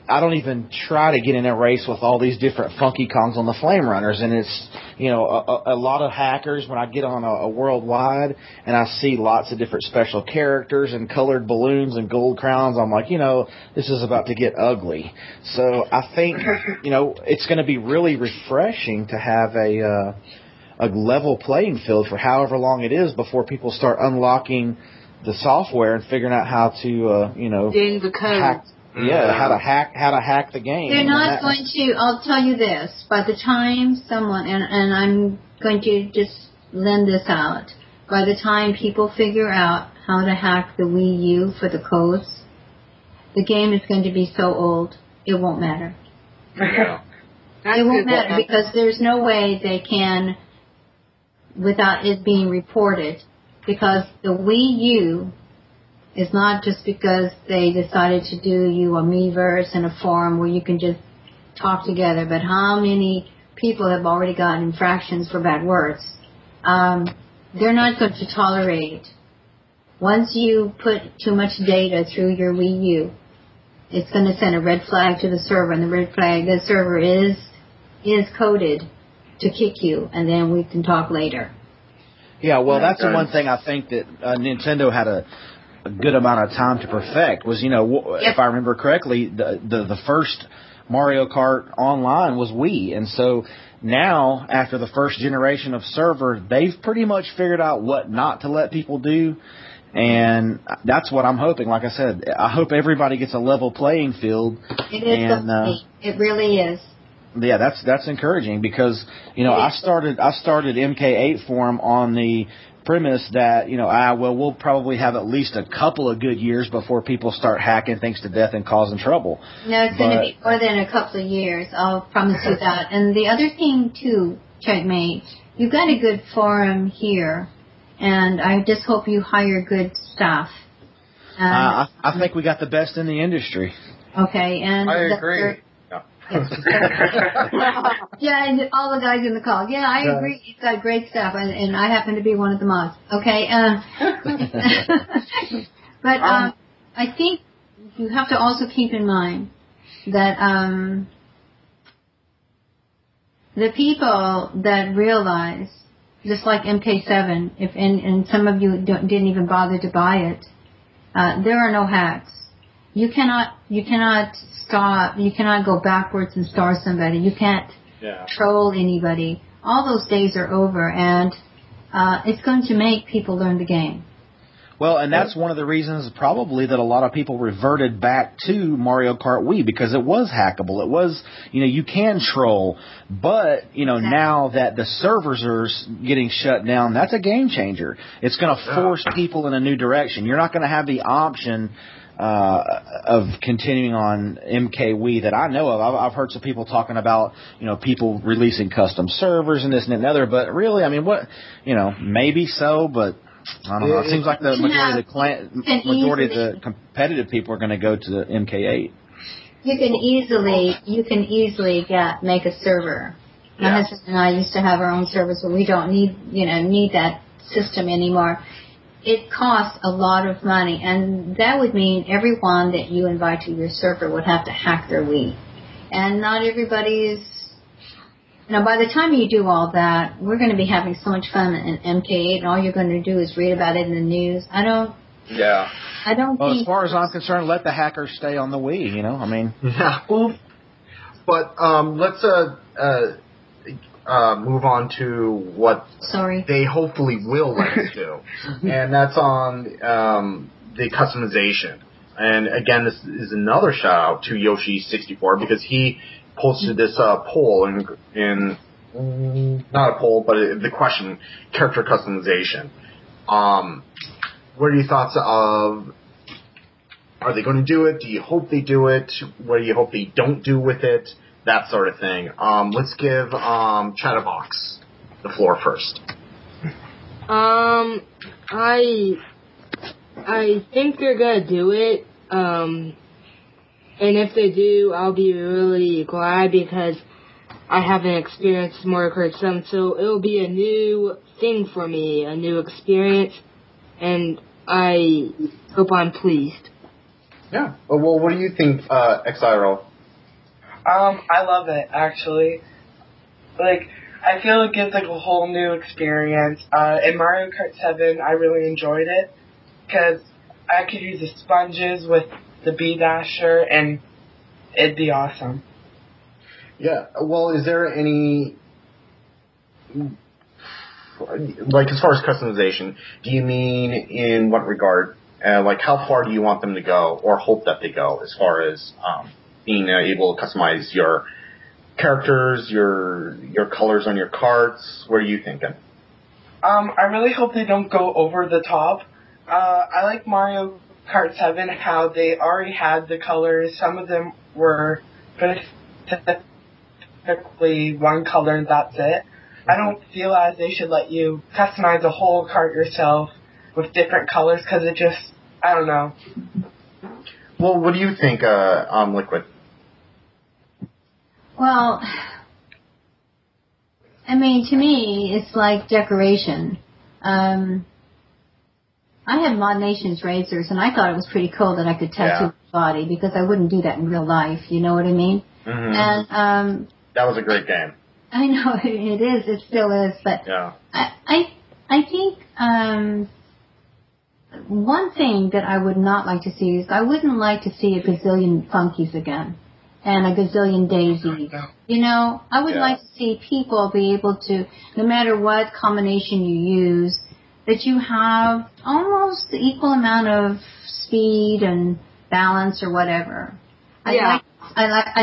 I don't even try to get in a race with all these different funky Kongs on the Flame Runners. And it's, a lot of hackers, when I get on a worldwide and I see lots of different special characters and colored balloons and gold crowns, I'm like, this is about to get ugly. So I think, it's going to be really refreshing to have a level playing field for however long it is before people start unlocking the software and figuring out how to, getting the code. How to hack the game. They're not going to. I'll tell you this: by the time someone, and I'm going to just lend this out, by the time people figure out how to hack the Wii U for the codes, the game is going to be so old it won't matter. It won't matter because there's no way they can, without it being reported, because the Wii U. It's not just because they decided to do you a Miiverse and a forum where you can just talk together, but how many people have already gotten infractions for bad words? They're not going to tolerate. Once you put too much data through your Wii U, it's going to send a red flag to the server, and the server is coded to kick you, and then we can talk later. Yeah, well, that's the one thing I think that Nintendo had a good amount of time to perfect was, if I remember correctly, the first Mario Kart Online was Wii. And so now, after the first generation of server, they've pretty much figured out what not to let people do. And that's what I'm hoping. Like I said, I hope everybody gets a level playing field. It is. It really is. Yeah, that's encouraging because, I started MK8Forum on the premise that, we'll probably have at least a couple of good years before people start hacking things to death and causing trouble. No, it's going to be more than a couple of years. I'll promise you that. And the other thing, too, Checkmate, you've got a good forum here, and I just hope you hire good staff. I think we got the best in the industry. Okay, and I agree. Yeah, and all the guys in the call. Yeah, I agree. He's got great staff, and I happen to be one of the mods. Okay, but I think you have to also keep in mind that the people that realize, just like MK7, and some of you didn't even bother to buy it, there are no hacks. You cannot stop. You cannot go backwards and star somebody. You can't troll anybody. All those days are over, and it's going to make people learn the game. Well, and that's one of the reasons probably that a lot of people reverted back to Mario Kart Wii, because it was hackable. It was, you can troll, but, now that the servers are getting shut down, that's a game changer. It's going to force people in a new direction. You're not going to have the option of continuing on MK Wii that I know of. I've heard some people talking about, people releasing custom servers and this and that and other, but really, maybe so, but I don't know. It seems like the majority of the competitive people are going to go to the MK8. You can easily make a server. My husband and I used to have our own servers, but we don't need that system anymore. It costs a lot of money, and that would mean everyone that you invite to your server would have to hack their Wii. And not everybody's... by the time you do all that, we're going to be having so much fun in MK8, and all you're going to do is read about it in the news. I don't Well, as far as I'm concerned, let the hackers stay on the Wii, Yeah. But let's move on to what they hopefully will let us do. And that's on the customization. And again, this is another shout out to Yoshi64 because he posted this poll in not a poll, but the question, character customization. What are your thoughts of, are they going to do it? Do you hope they do it? What do you hope they don't do with it? That sort of thing. Let's give Chattabox the floor first. I think they're gonna do it. And if they do, I'll be really glad because I haven't experienced Mario Kart 7, so it'll be a new thing for me, a new experience, and I hope I'm pleased. Yeah. Well, what do you think, Xiro? I love it, actually. Like, I feel it gives, like, a whole new experience. In Mario Kart 7, I really enjoyed it, because I could use the sponges with the B-Dasher, and it'd be awesome. Yeah, well, is there any, like, as far as customization, do you mean in what regard? Like, how far do you want them to go, or hope that they go, as far as being able to customize your characters, your colors on your carts? What are you thinking? I really hope they don't go over the top. I like Mario Kart 7, how they already had the colors. Some of them were specifically one color and that's it. I don't feel as they should let you customize the whole cart yourself with different colors, because it just, I don't know. Well, what do you think, Liquid? Well, I mean, to me, it's like decoration. I had Mod Nations racers, and I thought it was pretty cool that I could tattoo my body, because I wouldn't do that in real life, you know what I mean? Mm-hmm. And that was a great game. I know it is, it still is, but yeah. I think one thing that I would not like to see is I wouldn't like to see a gazillion Funkies again. And a gazillion daisies. You know, I would like to see people be able to, no matter what combination you use, that you have almost the equal amount of speed and balance or whatever. I'd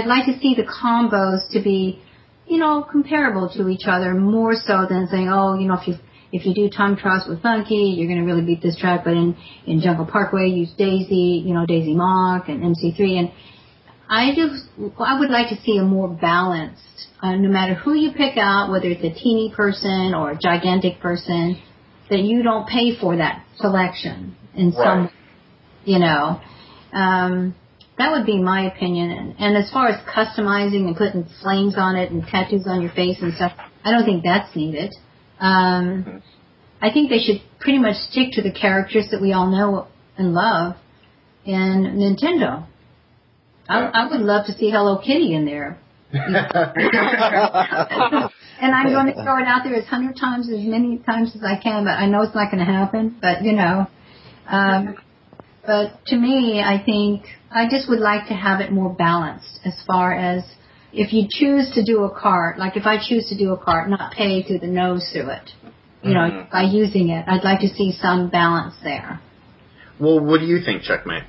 like to see the combos to be, you know, comparable to each other more so than saying, oh, you know, if you do time trials with Funky, you're going to really beat this track, but in Jungle Parkway, use Daisy, you know, Daisy Mock and MC3, and I would like to see a more balanced, no matter who you pick out, whether it's a teeny person or a gigantic person, that you don't pay for that selection in some, you know. That would be my opinion. And as far as customizing and putting flames on it and tattoos on your face and stuff, I don't think that's needed. I think they should pretty much stick to the characters that we all know and love in Nintendo. I would love to see Hello Kitty in there. And I'm going to throw it out there as many times as I can, but I know it's not going to happen. But, you know, but to me, I think I just would like to have it more balanced as far as if you choose to do a cart, like if I choose to do a cart, not pay through the nose through it, you know, by using it. I'd like to see some balance there. Well, what do you think, Checkmate?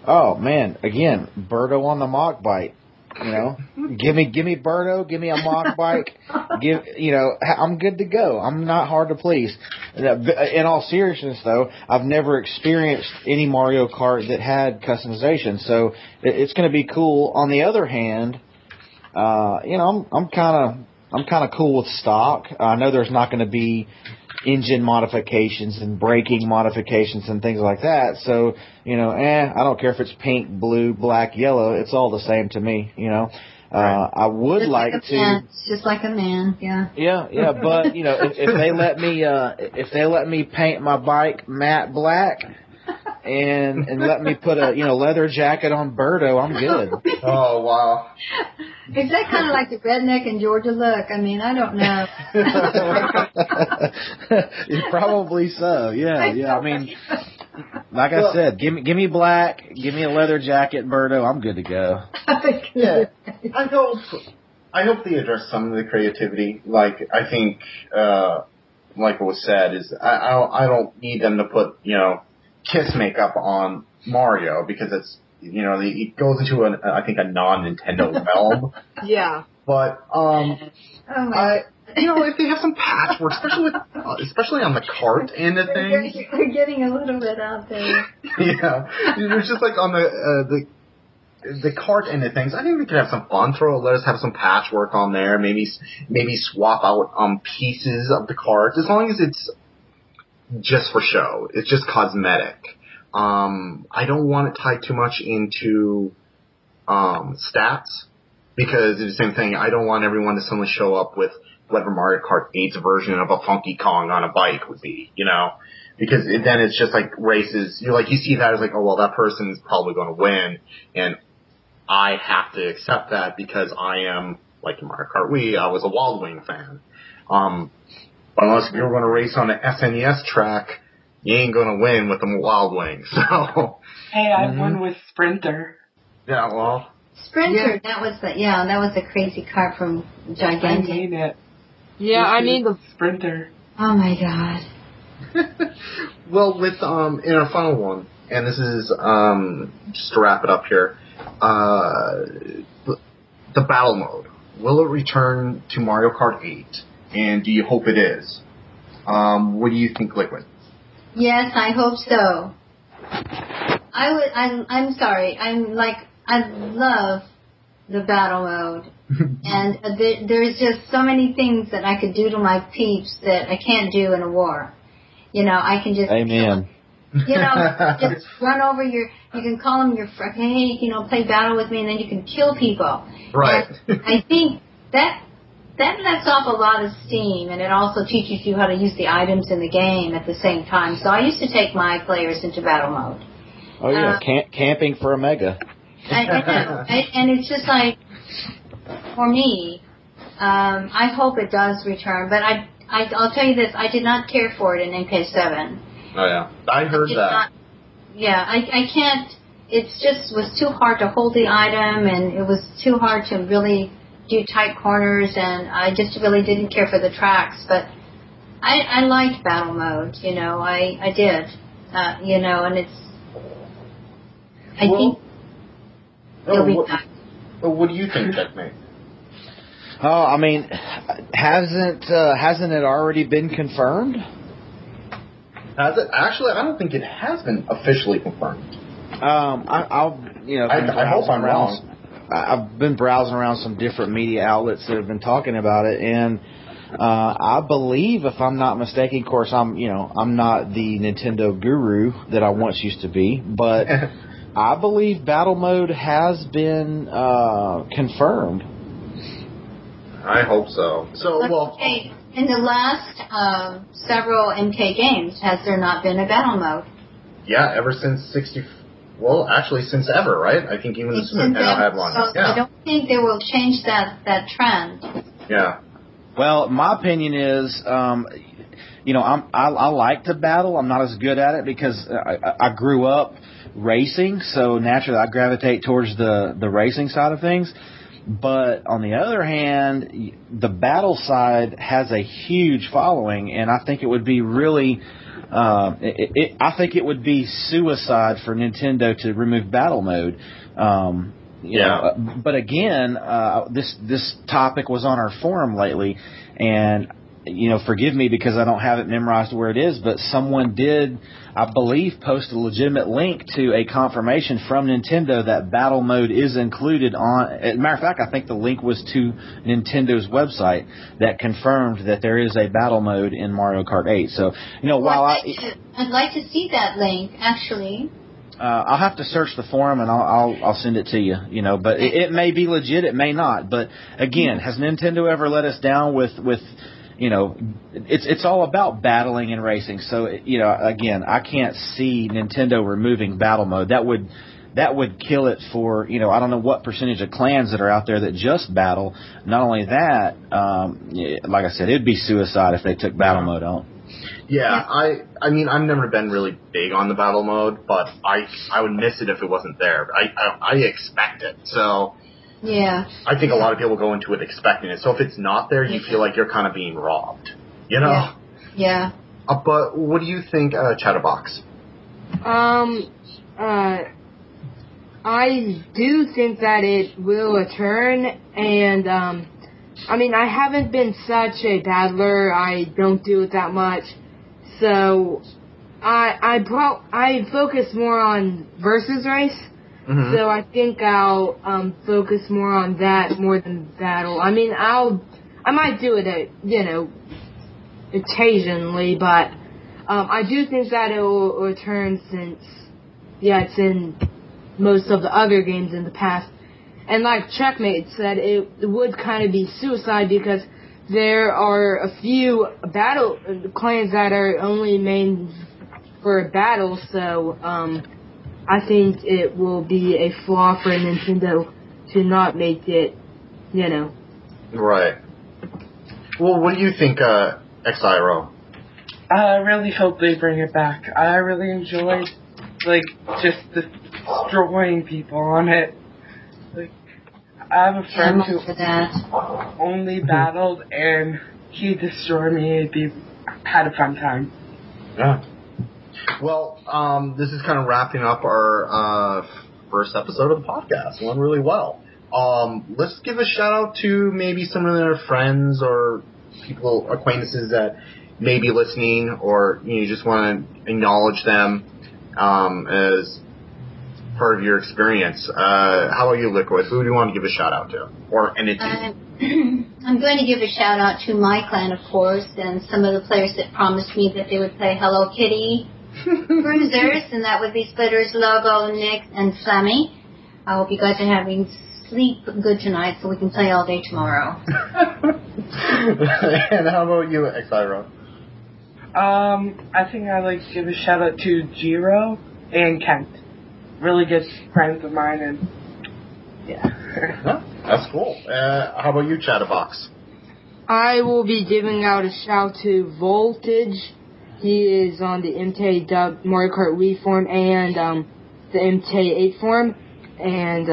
Oh man, again, Birdo on the mock bike. You know, give me Birdo, give me a mock bike. I'm good to go. I'm not hard to please. In all seriousness, though, I've never experienced any Mario Kart that had customization, so it's going to be cool. On the other hand, I'm kind of cool with stock. I know there's not going to be engine modifications and braking modifications and things like that. So, I don't care if it's pink, blue, black, yellow. It's all the same to me, I would just like to. Just like a man, yeah. Yeah, but if they let me paint my bike matte black and let me put a leather jacket on Birdo, I'm good. Oh wow. Is that kind of like the redneck in Georgia look? I mean, I don't know. Probably so. Yeah. I mean, like I said, give me black, give me a leather jacket, Birdo, I'm good to go. Yeah. I hope they address some of the creativity. Like I think, like what was said, is I don't need them to put kiss makeup on Mario because it's it goes into I think a non-Nintendo realm. Yeah. But if they have some patchwork, especially on the cart end of things. We're getting a little bit out there. Yeah, it's just like on the cart end of things. I think we could have some fun. Let us have some patchwork on there. Maybe swap out pieces of the cart, as long as it's just for show. It's just cosmetic. I don't want it tied too much into stats, because it's the same thing. I don't want everyone to suddenly show up with whatever Mario Kart 8's version of a Funky Kong on a bike would be, because then it's just like races. You see that as like, oh well, that person's probably going to win, and I have to accept that because I am, like in Mario Kart Wii, I was a Wild Wing fan. But unless you're going to race on an SNES track, you ain't going to win with the Wild Wing. So. Hey, I won with Sprinter. Yeah, well. Sprinter, that was the crazy car from Gigantic. I mean it. Yeah, I mean the Sprinter. Oh my god. Well, with in our final one, and this is just to wrap it up here, the battle mode. Will it return to Mario Kart 8? And do you hope it is? What do you think, Liquid? Yes, I hope so. I'm sorry. I love the battle mode. And there's just so many things that I could do to my peeps that I can't do in a war. You know, I can just... Amen. Just run over you can call them your friend, hey, play battle with me, and then you can kill people. Right. And I think that lets off a lot of steam, and it also teaches you how to use the items in the game at the same time. So I used to take my players into battle mode. Oh, yeah, camping for a mega. I know. And it's just like, for me, I hope it does return, but I'll tell you this, I did not care for it in MK7. Oh, yeah. I heard that. I can't, it just was too hard to hold the item, and it was too hard to really do tight corners, and I just really didn't care for the tracks, but I liked battle mode, I did, and it's, I think it'll be nice. What do you think, Checkmate? Oh, I mean, hasn't it already been confirmed? Has it? Actually, I don't think it has been officially confirmed. I hope I'm wrong. I've been browsing around some different media outlets that have been talking about it, and I believe, if I'm not mistaken, of course, I'm not the Nintendo guru that I once used to be, but I believe battle mode has been confirmed. I hope so. Okay. In the last several MK games, has there not been a battle mode? Yeah, ever since since ever, right? I think even the Super Nintendo had one. So yeah. I don't think they will change that trend. Yeah. Well, my opinion is, I like to battle. I'm not as good at it because I grew up racing, so naturally I gravitate towards the racing side of things. But on the other hand, the battle side has a huge following, and I think it would be really, I think it would be suicide for Nintendo to remove battle mode. But again, this topic was on our forum lately, and forgive me because I don't have it memorized where it is, but someone did, I believe, post a legitimate link to a confirmation from Nintendo that battle mode is included on. As a matter of fact, I think the link was to Nintendo's website that confirmed that there is a battle mode in Mario Kart 8. So, while I'd like to see that link, actually. I'll have to search the forum and I'll send it to you. But it may be legit, it may not. But again, has Nintendo ever let us down with it's all about battling and racing. So, again, I can't see Nintendo removing battle mode. That would kill it for, I don't know what percentage of clans that are out there that just battle. Not only that, like I said, it'd be suicide if they took battle mode out. Yeah, I mean, I've never been really big on the battle mode, but I would miss it if it wasn't there. I expect it, so... Yeah. I think a lot of people go into it expecting it. So if it's not there, you feel like you're kind of being robbed. Yeah. But what do you think, Chattabox? I do think that it will return, and I haven't been such a battler. I don't do it that much, so I focus more on versus race. Mm-hmm. So I think I'll focus more on that more than battle. I might do it occasionally, but I do think that it will return since it's in most of the other games in the past. And like Checkmate said, it would kind of be suicide because there are a few battle clans that are only made for battle, so I think it will be a flaw for Nintendo to not make it, Right. Well, what do you think, Xiro? I really hope they bring it back. I really enjoyed, just destroying people on it. I have a friend who only battled, and he destroyed me. Had a fun time. Yeah. Well, this is kind of wrapping up our first episode of the podcast. It went really well. Let's give a shout out to maybe some of their friends or people, acquaintances that may be listening, or you just want to acknowledge them as part of your experience. How about you, Lokooyv? Who do you want to give a shout out to, or entity? I'm going to give a shout out to my clan, of course, and some of the players that promised me that they would play Hello Kitty, Bruisers, and that would be Splitters, Logo, Nick, and Sammy. I hope you guys are having sleep good tonight so we can play all day tomorrow. And how about you, Xiro? I think I'd like to give a shout out to Xiro and Kent. Really good friends of mine, and That's cool. How about you, Chattabox? I will be giving out a shout to Voltage. He is on the MK Mario Kart Wii forum and the MK8Forum, and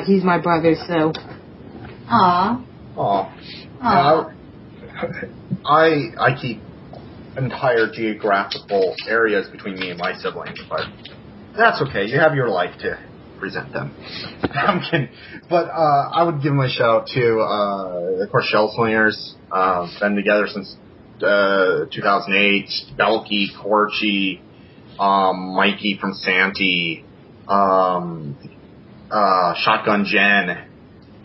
he's my brother. So. Aww. I keep entire geographical areas between me and my siblings, but that's okay. You have your life to present them. I'm kidding. But I would give my shout out to, of course, Shell Slingers. Been together since 2008. Belky, Corchi, Mikey from Santee, Shotgun Jen.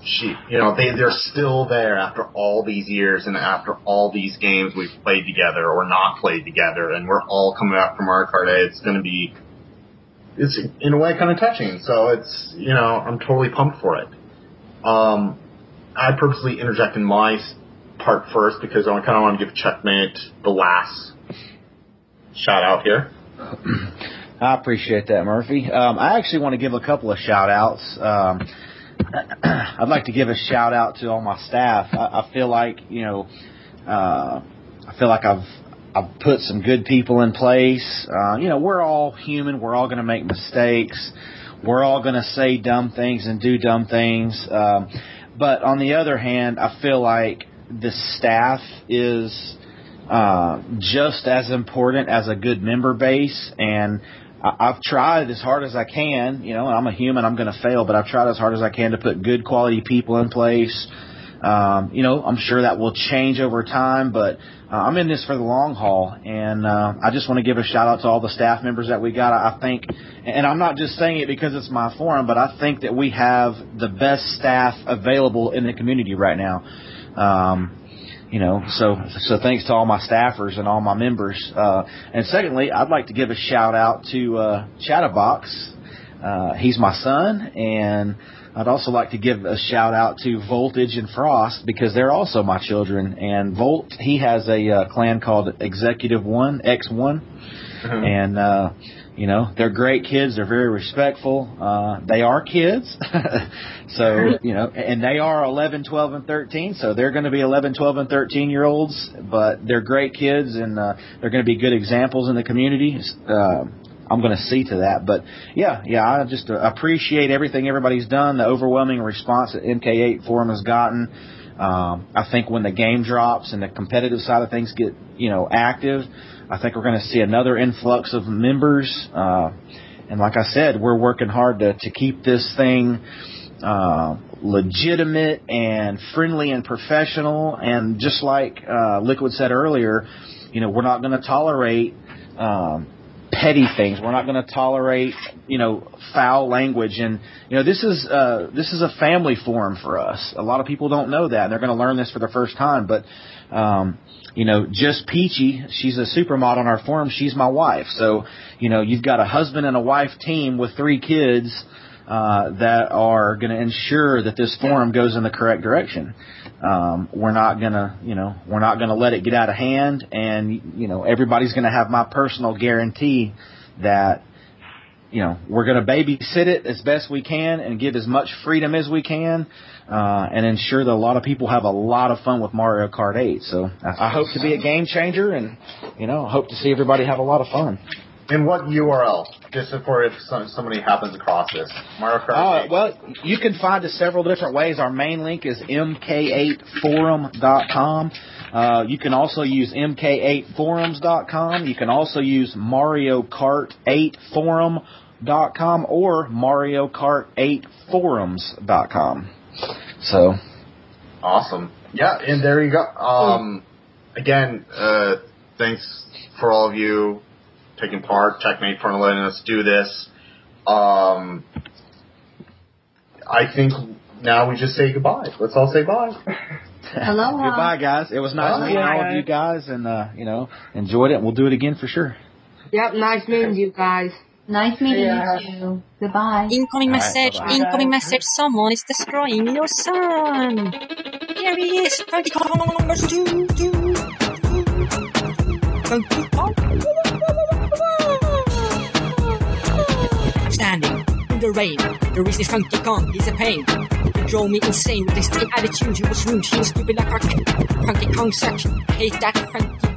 They're still there after all these years and after all these games we've played together or not played together, and we're all coming out from Mario Kart 8. It's in a way kind of touching. So it's, I'm totally pumped for it. I purposely interjected my part first because I kind of want to give Checkmate the last shout out here. I appreciate that, Murphy. I actually want to give a couple of shout outs. I'd like to give a shout out to all my staff. I feel like, I've put some good people in place. We're all human. We're all going to make mistakes. We're all going to say dumb things and do dumb things. But on the other hand, I feel like the staff is just as important as a good member base. And I've tried as hard as I can, and I'm a human, I'm going to fail, but I've tried as hard as I can to put good quality people in place. I'm sure that will change over time, but I'm in this for the long haul, and I just want to give a shout out to all the staff members that we got. I think, and I'm not just saying it because it's my forum, but I think that we have the best staff available in the community right now. So thanks to all my staffers and all my members. And secondly, I'd like to give a shout out to Chattabox. He's my son, and I'd also like to give a shout out to Voltage and Frost because they're also my children. And Volt, he has a clan called Executive One, X1, and they're great kids. They're very respectful. They are kids. So, and they are 11, 12, and 13. So they're going to be 11, 12, and 13-year-olds. But they're great kids, and they're going to be good examples in the community. I'm going to see to that. But, I just appreciate everything everybody's done, the overwhelming response that MK8Forum has gotten. I think when the game drops and the competitive side of things get, active, I think we're going to see another influx of members. And like I said, we're working hard to keep this thing legitimate and friendly and professional. And just like Liquid said earlier, we're not going to tolerate petty things. We're not going to tolerate, foul language. And, this is a family forum for us. A lot of people don't know that, and they're going to learn this for the first time. But, just Peachy, she's a supermod on our forum. She's my wife. So, you've got a husband and a wife team with 3 kids that are going to ensure that this forum goes in the correct direction. We're not gonna let it get out of hand, and everybody's gonna have my personal guarantee that we're going to babysit it as best we can and give as much freedom as we can, and ensure that a lot of people have a lot of fun with Mario Kart 8. So I hope to be a game changer, and hope to see everybody have a lot of fun. And what URL? Just for if somebody happens across this. Mario Kart 8. Well, you can find us several different ways. Our main link is MK8Forum.com. You can also use MK8Forums.com. You can also use Mario Kart 8Forum.com or Mario Kart 8Forums.com. So. Awesome. Yeah, and there you go. Again, thanks for all of you taking part. Checkmate for letting us do this. I think now we just say goodbye. Let's all say bye. Aloha. Goodbye, guys. It was nice meeting all of you guys, and enjoyed it. And we'll do it again for sure. Yep, nice meeting you guys. Nice meeting you too. Goodbye. Incoming message. Bye-bye. Incoming message. Someone is destroying your son. Here he is. Funky Kong number 2. Funky Kong. I'm standing in the rain. The reason is Funky Kong. He's a pain. He drove me insane with his attitude. He was rude. He was stupid like a Funky Kong such. I hate that Funky